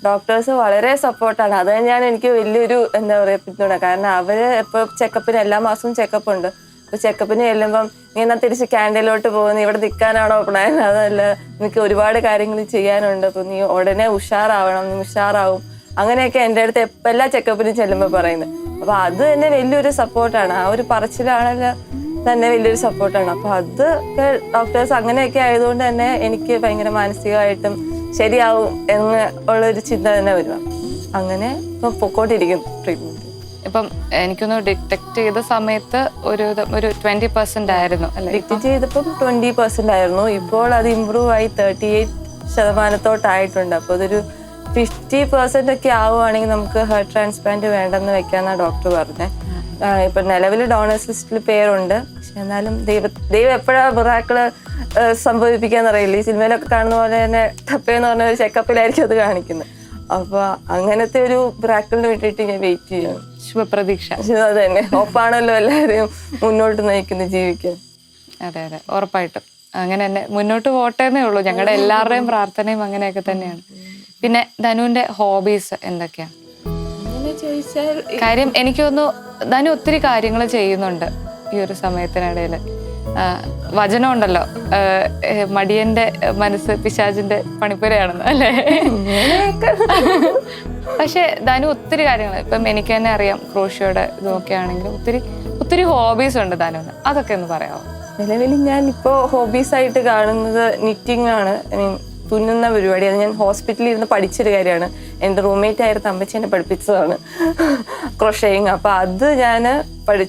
ഡോക്ടേഴ്സ് വളരെ സപ്പോർട്ടാണ്. അത് തന്നെയാണ് എനിക്ക് വലിയൊരു എന്താ പറയുക പിന്തുണ. കാരണം അവർ ഇപ്പോൾ ചെക്കപ്പിന് എല്ലാ മാസവും ചെക്കപ്പ് ഉണ്ട്. അപ്പോൾ ചെക്കപ്പിന് ചെല്ലുമ്പം നീ എന്നാൽ തിരിച്ച് കാനഡയിലോട്ട് പോകുന്നു, ഇവിടെ നിൽക്കാനാണോ പ്ലാൻ? അതല്ല, നിനക്ക് ഒരുപാട് കാര്യങ്ങൾ ചെയ്യാനുണ്ട്, അപ്പോൾ നീ ഉടനെ ഉഷാറാവണം, നീ ഉഷാറാവും, അങ്ങനെയൊക്കെ എൻ്റെ അടുത്ത് എല്ലാ ചെക്കപ്പിനും ചെല്ലുമ്പോൾ പറയുന്നത്. അപ്പോൾ അത് തന്നെ വലിയൊരു സപ്പോർട്ടാണ്. ആ ഒരു പറച്ചിലാണല്ലോ തന്നെ വലിയൊരു സപ്പോർട്ടാണ്. അപ്പോൾ അതൊക്കെ ഡോക്ടേഴ്സ് അങ്ങനെയൊക്കെ ആയതുകൊണ്ട് തന്നെ എനിക്ക് ഭയങ്കര മാനസികമായിട്ടും ശരിയാവും എന്ന് ഉള്ളൊരു ചിന്ത തന്നെ വരും. അങ്ങനെ ഇപ്പം പൊക്കോണ്ടിരിക്കുന്നു ട്രീറ്റ്മെന്റ്. ഇപ്പം എനിക്കൊന്ന് ഡിറ്റക്ട് ചെയ്ത സമയത്ത് ഒരു 20% ആയിരുന്നു അല്ലെ? ഡിറ്റക്ട് ചെയ്തപ്പം 20% ആയിരുന്നു. ഇപ്പോൾ അത് ഇമ്പ്രൂവ് ആയി 38% അപ്പോൾ അതൊരു 50% ഒക്കെ ആവുകയാണെങ്കിൽ നമുക്ക് ഹാർട്ട് ട്രാൻസ്പ്ലാന്റ് വേണ്ടെന്ന് വെക്കാന്നാണ് ഡോക്ടർ പറഞ്ഞത്. ഇപ്പൊ നിലവിൽ ഡോണേഴ്സ് ലിസ്റ്റിൽ പേരുണ്ട്. പക്ഷെ എന്നാലും ദൈവം എപ്പോഴാണ് മിറാക്കിള് സംഭവിപ്പിക്കാന്നറിയില്ല. ഈ സിനിമയിലൊക്കെ കാണുന്ന പോലെ തന്നെ ടപ്പേന്ന് പറഞ്ഞ ഒരു ചെക്കപ്പിലായിരിക്കും അത് കാണിക്കുന്നത്. അപ്പൊ അങ്ങനത്തെ ഒരു മിറാക്കിളിന് വേണ്ടിയിട്ട് ഞാൻ വെയിറ്റ് ചെയ്യണം. ശുഭപ്രതീക്ഷ. അത് തന്നെ, ഒപ്പാണല്ലോ എല്ലാവരെയും മുന്നോട്ട് നയിക്കുന്നത് ജീവിക്കാൻ. അതെ അതെ, ഉറപ്പായിട്ടും അങ്ങനെ തന്നെ മുന്നോട്ട് പോട്ടേന്നേ ഉള്ളൂ. ഞങ്ങളുടെ എല്ലാവരുടെയും പ്രാർത്ഥനയും അങ്ങനെയൊക്കെ തന്നെയാണ്. പിന്നെ ധനുവിന്റെ ഹോബീസ് എന്തൊക്കെയാ? കാര്യം എനിക്ക് തോന്നുന്നു ധനു ഒത്തിരി കാര്യങ്ങൾ ചെയ്യുന്നുണ്ട് ഈ ഒരു സമയത്തിനിടയിൽ. വചനം ഉണ്ടല്ലോ, മടിയന്റെ മനസ്സ് പിശാചിന്റെ പണിപ്പുരയാണെന്ന് അല്ലേ? പക്ഷെ ധനു ഒത്തിരി കാര്യങ്ങൾ, ഇപ്പം എനിക്ക് തന്നെ അറിയാം, ക്രോഷിയോടെ ഇതൊക്കെ ആണെങ്കിലും ഒത്തിരി ഹോബീസ് ഉണ്ട് ധനുവിന്. അതൊക്കെ ഒന്ന് പറയാമോ? നിലവിൽ ഞാൻ ഇപ്പോൾ ഹോബീസ് ആയിട്ട് കാണുന്നത് നിറ്റിംഗ് ആണ്. ഐ മീൻ തുന്നുന്ന പരിപാടി. അത് ഞാൻ ഹോസ്പിറ്റലിൽ ഇരുന്ന് പഠിച്ചൊരു കാര്യമാണ്. എൻ്റെ റൂംമേറ്റ് ആയിരുന്ന അമ്മച്ചി എന്നെ പഠിപ്പിച്ചതാണ് ക്രോഷേയിങ്. അപ്പോൾ അത് ഞാൻ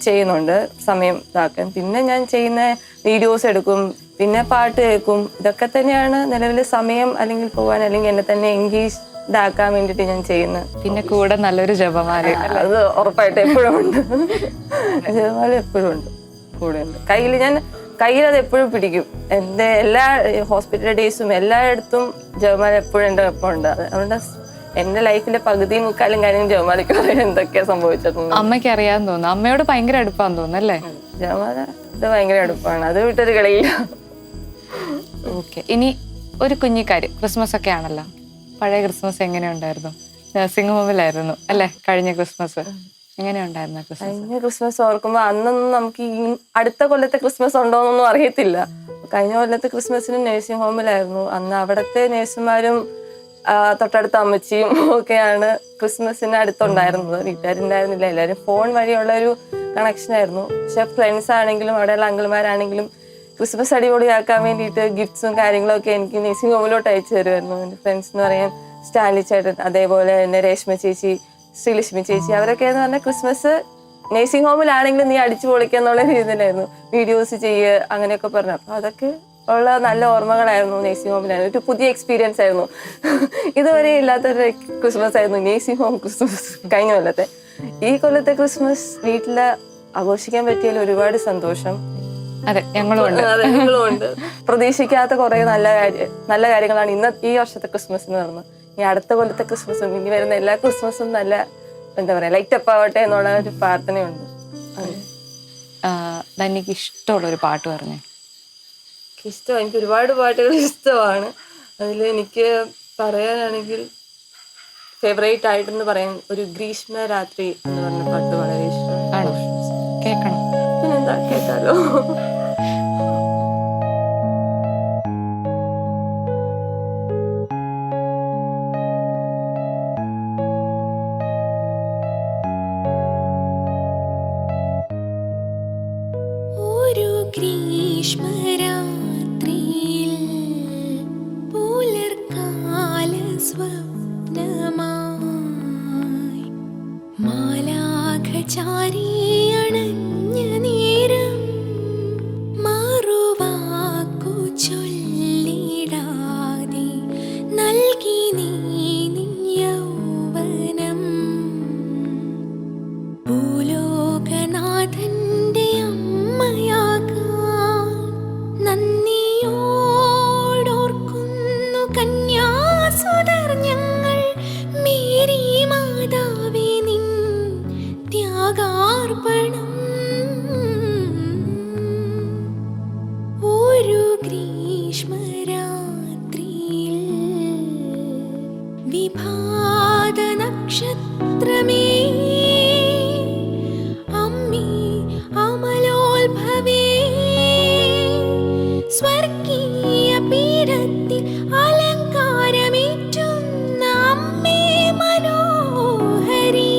ചെയ്യുന്നുണ്ട് സമയം ഇതാക്കാൻ. പിന്നെ ഞാൻ ചെയ്യുന്ന വീഡിയോസ് എടുക്കും, പിന്നെ പാട്ട് കേൾക്കും. ഇതൊക്കെ തന്നെയാണ് നിലവിൽ സമയം അല്ലെങ്കിൽ പോകാൻ അല്ലെങ്കിൽ എന്നെ തന്നെ എൻഗേജ് ഇതാക്കാൻ വേണ്ടിയിട്ട് ഞാൻ ചെയ്യുന്നത്. പിന്നെ കൂടെ നല്ലൊരു ജപമാല. അത് ഉറപ്പായിട്ട് എപ്പോഴും ഉണ്ട്. ജപമാല എപ്പോഴും ഉണ്ട്, കൂടെ ഉണ്ട്. കയ്യിൽ അത് എപ്പോഴും പിടിക്കും. എൻ്റെ എല്ലാ ഹോസ്പിറ്റൽ ഡേയ്സും എല്ലായിടത്തും ജപമാല എപ്പോഴും എൻ്റെ ഒപ്പം ഉണ്ട്. അതുകൊണ്ട് എൻ്റെ ലൈഫിലെ പകുതി മുക്കാലും കാര്യം ജപമാലയ്ക്ക് പറയാൻ എന്തൊക്കെയാ സംഭവിച്ചിട്ടുണ്ട്. അമ്മയ്ക്ക് അറിയാന്ന് തോന്നുന്നു. അമ്മയോട് ഭയങ്കര അടുപ്പാന്ന് തോന്നുന്നു അല്ലേ? ജപമാല ഇത് ഭയങ്കര അടുപ്പാണ്, അത് വിട്ടൊരു കളിയില്ല. ഓക്കെ, ഇനി ഒരു കുഞ്ഞിക്കാര്യം. ക്രിസ്മസ് ഒക്കെ ആണല്ലോ. പഴയ ക്രിസ്മസ് എങ്ങനെയുണ്ടായിരുന്നു? നഴ്സിംഗ് ഹോമിലായിരുന്നു അല്ലേ കഴിഞ്ഞ ക്രിസ്മസ്? എങ്ങനെയുണ്ടായിരുന്നു ക്രിസ്മസ്? കഴിഞ്ഞ ക്രിസ്മസ് ഓർക്കുമ്പോൾ അന്നൊന്നും നമുക്ക് ഈ അടുത്ത കൊല്ലത്തെ ക്രിസ്മസ് ഉണ്ടോന്നൊന്നും അറിയത്തില്ല. കഴിഞ്ഞ കൊല്ലത്തെ ക്രിസ്മസിന് നഴ്സിംഗ് ഹോമിലായിരുന്നു. അന്ന് അവിടുത്തെ നേഴ്സുമാരും തൊട്ടടുത്ത അമ്മച്ചിയും ഒക്കെയാണ് ക്രിസ്മസിന് അടുത്തുണ്ടായിരുന്നത്. വീട്ടുകാരുണ്ടായിരുന്നില്ല, എല്ലാവരും ഫോൺ വഴിയുള്ള ഒരു കണക്ഷനായിരുന്നു. പക്ഷെ ഫ്രണ്ട്സ് ആണെങ്കിലും അവിടെയുള്ള അങ്കിൾമാരാണെങ്കിലും ക്രിസ്മസ് അടിപൊളിയാക്കാൻ വേണ്ടിയിട്ട് ഗിഫ്റ്റ്സും കാര്യങ്ങളും ഒക്കെ എനിക്ക് നഴ്സിംഗ് ഹോമിലോട്ട് അയച്ചു തരുമായിരുന്നു. എൻ്റെ ഫ്രണ്ട്സ് എന്ന് പറയാൻ സ്റ്റാൻലി ചേട്ടൻ, അതേപോലെ തന്നെ രേഷ്മ ചേച്ചി, ശ്രീലക്ഷ്മി ചേച്ചി, അവരൊക്കെ എന്ന് പറഞ്ഞാൽ ക്രിസ്മസ് നഴ്സിംഗ് ഹോമിലാണെങ്കിലും നീ അടിച്ചു പൊളിക്കാന്നുള്ള രീതിയിലായിരുന്നു. വീഡിയോസ് ചെയ്യുക അങ്ങനെയൊക്കെ പറഞ്ഞു. അപ്പോൾ അതൊക്കെ ഉള്ള നല്ല ഓർമ്മകളായിരുന്നു. നഴ്സിംഗ് ഹോമിലായിരുന്നു ഒരു പുതിയ എക്സ്പീരിയൻസ് ആയിരുന്നു. ഇതുവരെ ഇല്ലാത്തൊരു ക്രിസ്മസ് ആയിരുന്നു നഴ്സിംഗ് ഹോം ക്രിസ്മസ് കഴിഞ്ഞ കൊല്ലത്തെ. ഈ കൊല്ലത്തെ ക്രിസ്മസ് വീട്ടിൽ ആഘോഷിക്കാൻ പറ്റിയതിൽ ഒരുപാട് സന്തോഷം. അതെ, ഞങ്ങളും ഉണ്ട്. പ്രതീക്ഷിക്കാത്ത കുറെ നല്ല കാര്യങ്ങളാണ് ഈ വർഷത്തെ ക്രിസ്മസിന് നടന്നത്. ഈ അടുത്ത കൊല്ലത്തെ ക്രിസ്മസും ഇനി വരുന്ന എല്ലാ ക്രിസ്മസും നല്ല എന്താ പറയാ ലൈറ്റ് അപ്പ് ആവട്ടെ എന്നുള്ള ഒരു പ്രാർത്ഥനയുണ്ട്. എനിക്ക് ഇഷ്ടമുള്ളൊരു പാട്ട് പറഞ്ഞേ. എനിക്ക് ഒരുപാട് പാട്ടുകൾ ഇഷ്ടമാണ്. അതിൽ എനിക്ക് പറയാനാണെങ്കിൽ ഫേവറേറ്റ് ആയിട്ടെന്ന് പറയാൻ ഒരു ഗ്രീഷ്മ രാത്രി എന്ന് പറഞ്ഞ പാട്ട് വളരെ ഇഷ്ടമാണ്. ആണോ? കേൾക്കണം. പിന്നെന്താ, കേൾക്കാലോ. ഒരു ഗ്രീഷ്മരാത്രിയിൽ പുലർക്കാല സ്വപ്നമായി മാലാഖചാരി അണഞ്ഞ നേരം മറുവാക്കു ചൊല്ലിടാതെ നൽകി നീ നിൻ യൗവനം. ഭൂലോകനാഥന്റെ അമ്മയാകാൻ നന്ദിയോടോർക്കുന്നു കന്യാസുതർ ഞങ്ങൾ. മേരി മാതാവേ നിൻ ത്യാഗാർപ്പണം. ഒരു ഗ്രീഷ്മരാത്രിയിൽ വിഭാത നക്ഷത്രമേ അമ്മേ അമലോത്ഭവേ സ്വർഗീയ പീഠത്തിൽ അലങ്കാരമേറ്റുന്ന അമ്മേ മനോഹരി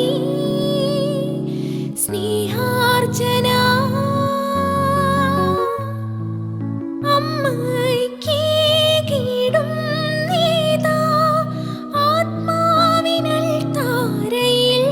സ്നേഹാർച്ചന അമ്മയ്ക്കേകിടും നീതാ ആത്മാവിനൽ താരയിൽ.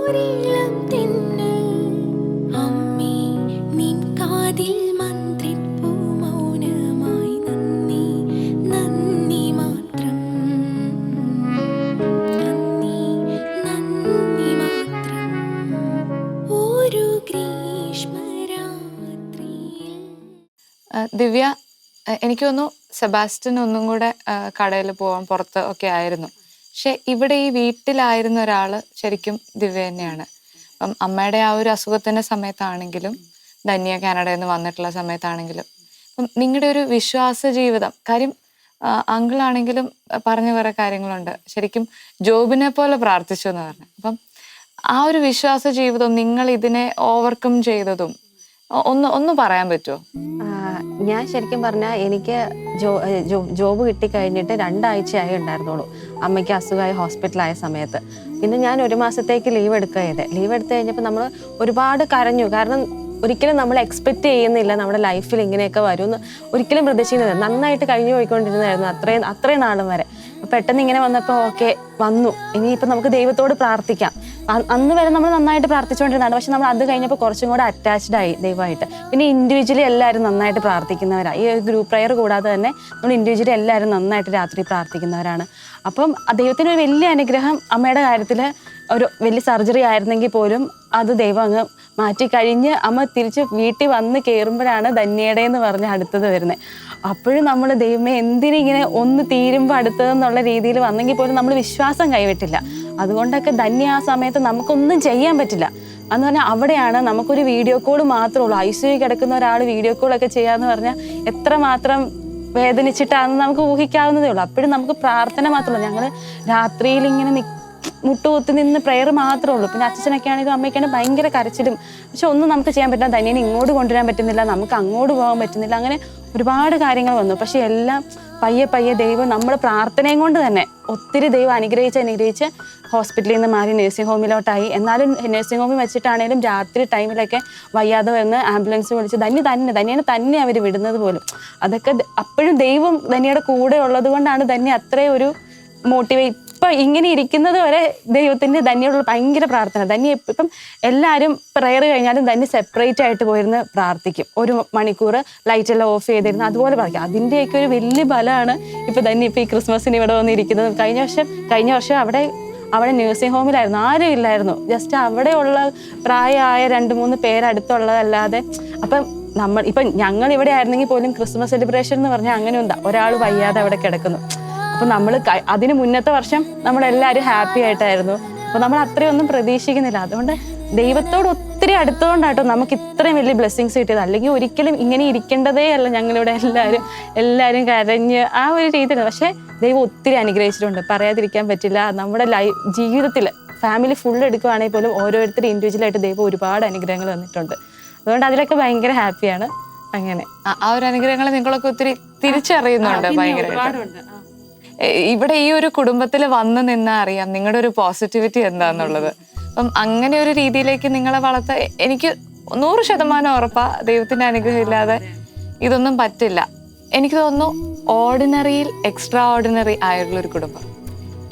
ഓരിളം തെന്നൽ അമ്മേ നിൻ കാതിൽ മന്ത്രിപ്പൂ മൗനമായി നന്ദി നന്ദി മാത്രം നന്ദി നന്ദി മാത്രം ഒരു ഗ്രീഷ്മരാത്രിയിൽ. ദിവ്യ, എനിക്ക് തോന്നുന്നു സെബാസ്റ്റ്യൻ ഒന്നും കൂടെ കടയിൽ പോകാൻ പുറത്ത് ഒക്കെ ആയിരുന്നു. പക്ഷെ ഇവിടെ ഈ വീട്ടിലായിരുന്ന ഒരാള് ശരിക്കും ദിവ്യ തന്നെയാണ്. അപ്പം അമ്മയുടെ ആ ഒരു അസുഖത്തിന്റെ സമയത്താണെങ്കിലും ധന്യ കാനഡയിൽ നിന്ന് വന്നിട്ടുള്ള സമയത്താണെങ്കിലും അപ്പം നിങ്ങളുടെ ഒരു വിശ്വാസ ജീവിതം, കാര്യം അങ്കിളാണെങ്കിലും പറഞ്ഞ കുറെ കാര്യങ്ങളുണ്ട്. ശരിക്കും ജോബിനെ പോലെ പ്രാർത്ഥിച്ചു എന്ന് പറഞ്ഞു. അപ്പം ആ ഒരു വിശ്വാസ ജീവിതം നിങ്ങൾ ഇതിനെ ഓവർകം ചെയ്തതും ഒന്ന് പറയാൻ പറ്റുമോ? ഞാൻ ശരിക്കും പറഞ്ഞാൽ എനിക്ക് ജോബ് കിട്ടിക്കഴിഞ്ഞിട്ട് 2 ആഴ്ചയായി ഉണ്ടായിരുന്നുള്ളൂ അമ്മയ്ക്ക് അസുഖമായി ഹോസ്പിറ്റലായ സമയത്ത്. പിന്നെ ഞാൻ 1 മാസത്തേക്ക് ലീവ് എടുക്കുക ചെയ്തേ. ലീവ് എടുത്തു കഴിഞ്ഞപ്പോൾ നമ്മൾ ഒരുപാട് കരഞ്ഞു. കാരണം ഒരിക്കലും നമ്മൾ എക്സ്പെക്ട് ചെയ്യുന്നില്ല നമ്മുടെ ലൈഫിൽ ഇങ്ങനെയൊക്കെ വരുമെന്ന് ഒരിക്കലും പ്രതീക്ഷിക്കുന്നില്ല. നന്നായിട്ട് കഴിഞ്ഞു പോയിക്കൊണ്ടിരുന്നായിരുന്നു അത്രയും നാളും വരെ. പെട്ടെന്ന് ഇങ്ങനെ വന്നപ്പോൾ ഓക്കെ വന്നു, ഇനിയിപ്പോൾ നമുക്ക് ദൈവത്തോട് പ്രാർത്ഥിക്കാം. അന്ന് വരെ നമ്മൾ നന്നായിട്ട് പ്രാർത്ഥിച്ചുകൊണ്ടിരുന്നതാണ്. പക്ഷെ നമ്മൾ അത് കഴിഞ്ഞപ്പോൾ കുറച്ചും കൂടെ അറ്റാച്ച്ഡ് ആയി ദൈവമായിട്ട്. പിന്നെ ഇൻഡിവിജ്വലി എല്ലാവരും നന്നായിട്ട് പ്രാർത്ഥിക്കുന്നവരാണ്. ഈ ഗ്രൂപ്പ് പ്രയർ കൂടാതെ തന്നെ നമ്മൾ ഇൻഡിവിജ്വലി എല്ലാവരും നന്നായിട്ട് രാത്രി പ്രാർത്ഥിക്കുന്നവരാണ്. അപ്പം ദൈവത്തിന് ഒരു വലിയ അനുഗ്രഹം അമ്മയുടെ കാര്യത്തിൽ. ഒരു വലിയ സർജറി ആയിരുന്നെങ്കിൽ പോലും അത് ദൈവം അങ്ങ് മാറ്റിക്കഴിഞ്ഞ് അമ്മ തിരിച്ച് വീട്ടിൽ വന്ന് കയറുമ്പോഴാണ് ധന്യയുടെ എന്ന് പറഞ്ഞ് അടുത്തത് വരുന്നത്. അപ്പോഴും നമ്മൾ ദൈവമേ എന്തിനിങ്ങനെ ഒന്ന് തീരുമ്പോൾ അടുത്തതെന്നുള്ള രീതിയിൽ വന്നെങ്കിൽ പോലും നമ്മൾ വിശ്വാസം കൈവിട്ടില്ല. അതുകൊണ്ടൊക്കെ ധന്യ ആ സമയത്ത് നമുക്കൊന്നും ചെയ്യാൻ പറ്റില്ല. എന്ന് പറഞ്ഞാൽ അവിടെയാണ് നമുക്കൊരു വീഡിയോ കോൾ മാത്രമേ ഉള്ളൂ. ICU കിടക്കുന്ന ഒരാൾ വീഡിയോ കോളൊക്കെ ചെയ്യാന്ന് പറഞ്ഞാൽ എത്രമാത്രം വേദനിച്ചിട്ടാണെന്ന് നമുക്ക് ഊഹിക്കാവുന്നതേ ഉള്ളൂ. അപ്പോഴും നമുക്ക് പ്രാർത്ഥന മാത്രമല്ല. ഞങ്ങൾ രാത്രിയിൽ ഇങ്ങനെ മുട്ടുകുത്തി നിന്ന് പ്രെയർ മാത്രമേ ഉള്ളൂ. പിന്നെ അച്ഛനൊക്കെ ആണെങ്കിലും അമ്മയ്ക്കാണെങ്കിൽ ഭയങ്കര കരച്ചിലും. പക്ഷെ ഒന്നും നമുക്ക് ചെയ്യാൻ പറ്റില്ല. ധന്യനെ ഇങ്ങോട്ട് കൊണ്ടുവരാൻ പറ്റുന്നില്ല, നമുക്ക് അങ്ങോട്ട് പോകാൻ പറ്റുന്നില്ല. അങ്ങനെ ഒരുപാട് കാര്യങ്ങൾ വന്നു. പക്ഷെ എല്ലാം പയ്യെ ദൈവം നമ്മുടെ പ്രാർത്ഥനയും കൊണ്ട് തന്നെ ഒത്തിരി ദൈവം അനുഗ്രഹിച്ച് ഹോസ്പിറ്റലിൽ നിന്ന് മാറി നഴ്സിംഗ് ഹോമിലോട്ടായി. എന്നാലും നഴ്സിംഗ് ഹോമിൽ വെച്ചിട്ടാണേലും രാത്രി ടൈമിലൊക്കെ വയ്യാതെ വന്ന് ആംബുലൻസ് വിളിച്ച് ധന്യനെ തന്നെ അവർ വിടുന്നത് പോലും. അതൊക്കെ അപ്പോഴും ദൈവം ധന്യയുടെ കൂടെ ഉള്ളത് കൊണ്ടാണ് ധന്യ അത്രയും ഒരു മോട്ടിവേറ്റ്. ഇപ്പം ഇങ്ങനെ ഇരിക്കുന്നത് വരെ ദൈവത്തിൻ്റെ ധന്യയോടുള്ള ഭയങ്കര പ്രാർത്ഥന. ധന്യ ഇപ്പം എല്ലാവരും പ്രെയർ കഴിഞ്ഞാലും ധന്യ സെപ്പറേറ്റ് ആയിട്ട് പോയിരുന്ന് പ്രാർത്ഥിക്കും. 1 മണിക്കൂർ ലൈറ്റെല്ലാം ഓഫ് ചെയ്തിരുന്നു അതുപോലെ പ്രാർത്ഥിക്കും. അതിൻ്റെയൊക്കെ ഒരു വലിയ ബലമാണ് ഇപ്പം ധന്യ ഇപ്പം ഈ ക്രിസ്മസിന് ഇവിടെ വന്നിരിക്കുന്നത്. കഴിഞ്ഞ വർഷം അവിടെ നഴ്സിംഗ് ഹോമിലായിരുന്നു, ആരും ഇല്ലായിരുന്നു. ജസ്റ്റ് അവിടെയുള്ള പ്രായമായ 2-3 പേരടുത്തുള്ളതല്ലാതെ. അപ്പം ഇപ്പം ഞങ്ങൾ ഇവിടെ ആയിരുന്നെങ്കിൽ പോലും ക്രിസ്മസ് സെലിബ്രേഷൻ എന്ന് പറഞ്ഞാൽ അങ്ങനെ ഉണ്ടാ, ഒരാൾ വയ്യാതെ അവിടെ കിടക്കുന്നു. അപ്പം നമ്മൾ അതിന് മുന്നത്തെ വർഷം നമ്മളെല്ലാവരും ഹാപ്പി ആയിട്ടായിരുന്നു. അപ്പോൾ നമ്മൾ അത്രയൊന്നും പ്രതീക്ഷിക്കുന്നില്ല. അതുകൊണ്ട് ദൈവത്തോട് ഒത്തിരി അടുത്തുകൊണ്ടാട്ടോ നമുക്ക് ഇത്രയും വലിയ ബ്ലെസ്സിങ്സ് കിട്ടിയത്. അല്ലെങ്കിൽ ഒരിക്കലും ഇങ്ങനെ ഇരിക്കേണ്ടതേ അല്ല. ഞങ്ങളിവിടെ എല്ലാവരും കരഞ്ഞ് ആ ഒരു രീതിയിൽ. പക്ഷേ ദൈവം ഒത്തിരി അനുഗ്രഹിച്ചിട്ടുണ്ട്, പറയാതിരിക്കാൻ പറ്റില്ല. നമ്മുടെ ജീവിതത്തിൽ ഫാമിലി ഫുൾ എടുക്കുകയാണെങ്കിൽ പോലും ഓരോരുത്തരും ഇൻഡിവിജ്വലായിട്ട് ദൈവം ഒരുപാട് അനുഗ്രഹങ്ങൾ തന്നിട്ടുണ്ട്. അതുകൊണ്ട് അതിലൊക്കെ ഭയങ്കര ഹാപ്പിയാണ്. അങ്ങനെ ആ ഒരു അനുഗ്രഹങ്ങൾ നിങ്ങളൊക്കെ ഒത്തിരി തിരിച്ചറിയുന്നുണ്ട് ഭയങ്കരമായിട്ട്. ഇവിടെ ഈ ഒരു കുടുംബത്തിൽ വന്നു നിന്നാ അറിയാം നിങ്ങളുടെ ഒരു പോസിറ്റിവിറ്റി എന്താന്നുള്ളത്. അപ്പം അങ്ങനെ ഒരു രീതിയിലേക്ക് നിങ്ങളെ വളർത്ത എനിക്ക് 100% ഉറപ്പാ. ദൈവത്തിന്റെ അനുഗ്രഹം ഇല്ലാതെ ഇതൊന്നും പറ്റില്ല. എനിക്ക് തോന്നുന്നു ഓർഡിനറിയിൽ എക്സ്ട്രാ ഓർഡിനറി ആയിട്ടുള്ളൊരു കുടുംബം,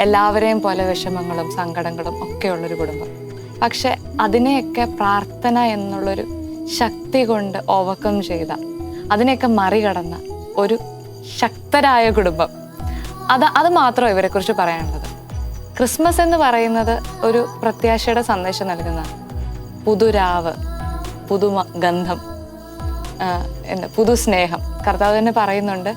എല്ലാവരെയും പോലെ വിഷമങ്ങളും സങ്കടങ്ങളും ഒക്കെ ഉള്ളൊരു കുടുംബം. പക്ഷെ അതിനെയൊക്കെ പ്രാർത്ഥന എന്നുള്ളൊരു ശക്തി കൊണ്ട് ഓവർകം ചെയ്ത, അതിനെയൊക്കെ മറികടന്ന ഒരു ശക്തരായ കുടുംബം. അത് മാത്രമേ ഇവരെ കുറിച്ച് പറയാനുള്ളത്. ക്രിസ്മസ് എന്ന് പറയുന്നത് ഒരു പ്രത്യാശയുടെ സന്ദേശം നൽകുന്ന പുതുരാവ്, ഗന്ധം, പുതു സ്നേഹം. കർത്താവ് തന്നെ പറയുന്നുണ്ട്,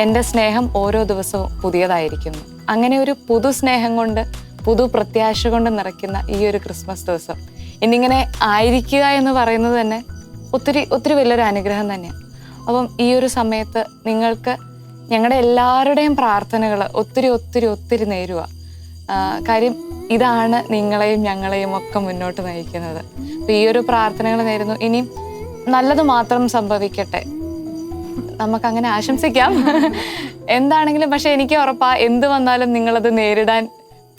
എൻ്റെ സ്നേഹം ഓരോ ദിവസവും പുതിയതായിരിക്കുന്നു. അങ്ങനെ ഒരു പുതു സ്നേഹം കൊണ്ട്, പുതു പ്രത്യാശ കൊണ്ട് നിറയ്ക്കുന്ന ഈ ഒരു ക്രിസ്മസ് ദിവസം ഇന്നിങ്ങനെ ആയിരിക്കുക എന്ന് പറയുന്നത് തന്നെ ഒത്തിരി വലിയൊരു അനുഗ്രഹം തന്നെയാണ്. അപ്പം ഈ ഒരു സമയത്ത് നിങ്ങൾക്ക് ഞങ്ങളുടെ എല്ലാവരുടെയും പ്രാർത്ഥനകൾ ഒത്തിരി നേരുക. കാര്യം ഇതാണ് നിങ്ങളെയും ഞങ്ങളെയും ഒക്കെ മുന്നോട്ട് നയിക്കുന്നത്. അപ്പം ഈ ഒരു പ്രാർത്ഥനകൾ നേരുന്നു. ഇനിയും നല്ലത് മാത്രം സംഭവിക്കട്ടെ, നമുക്കങ്ങനെ ആശംസിക്കാം. എന്താണെങ്കിലും പക്ഷെ എനിക്ക് ഉറപ്പാ എന്ത് വന്നാലും നിങ്ങളത് നേരിടാൻ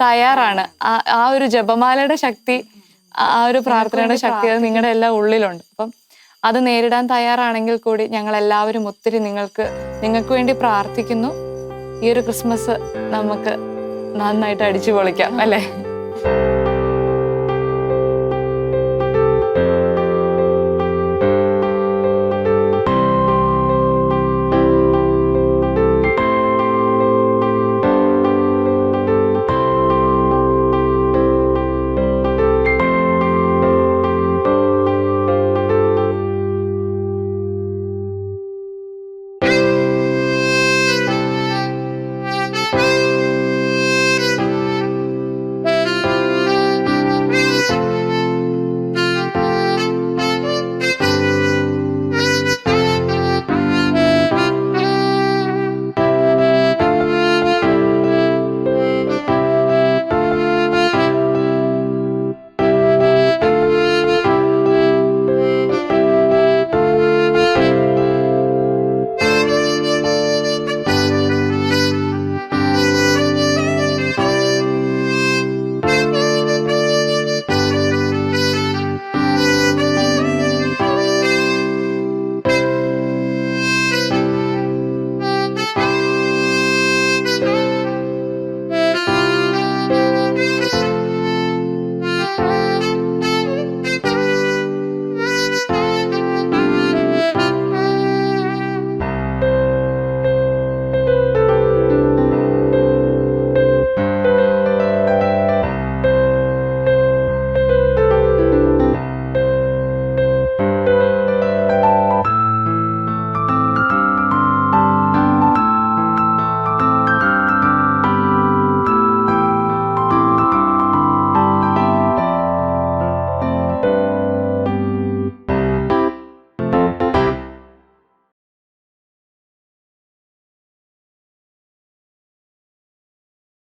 തയ്യാറാണ്. ആ ഒരു ജപമാലയുടെ ശക്തി, ആ ഒരു പ്രാർത്ഥനയുടെ ശക്തി അത് നിങ്ങളുടെ എല്ലാം ഉള്ളിലുണ്ട്. അപ്പം അത് നേരിടാൻ തയ്യാറാണെങ്കിൽ കൂടി ഞങ്ങൾ എല്ലാവരും ഒത്തിരി നിങ്ങൾക്ക് വേണ്ടി പ്രാർത്ഥിക്കുന്നു. ഈ ഒരു ക്രിസ്മസ് നമുക്ക് നന്നായിട്ട് അടിച്ചു പൊളിക്കാം അല്ലേ?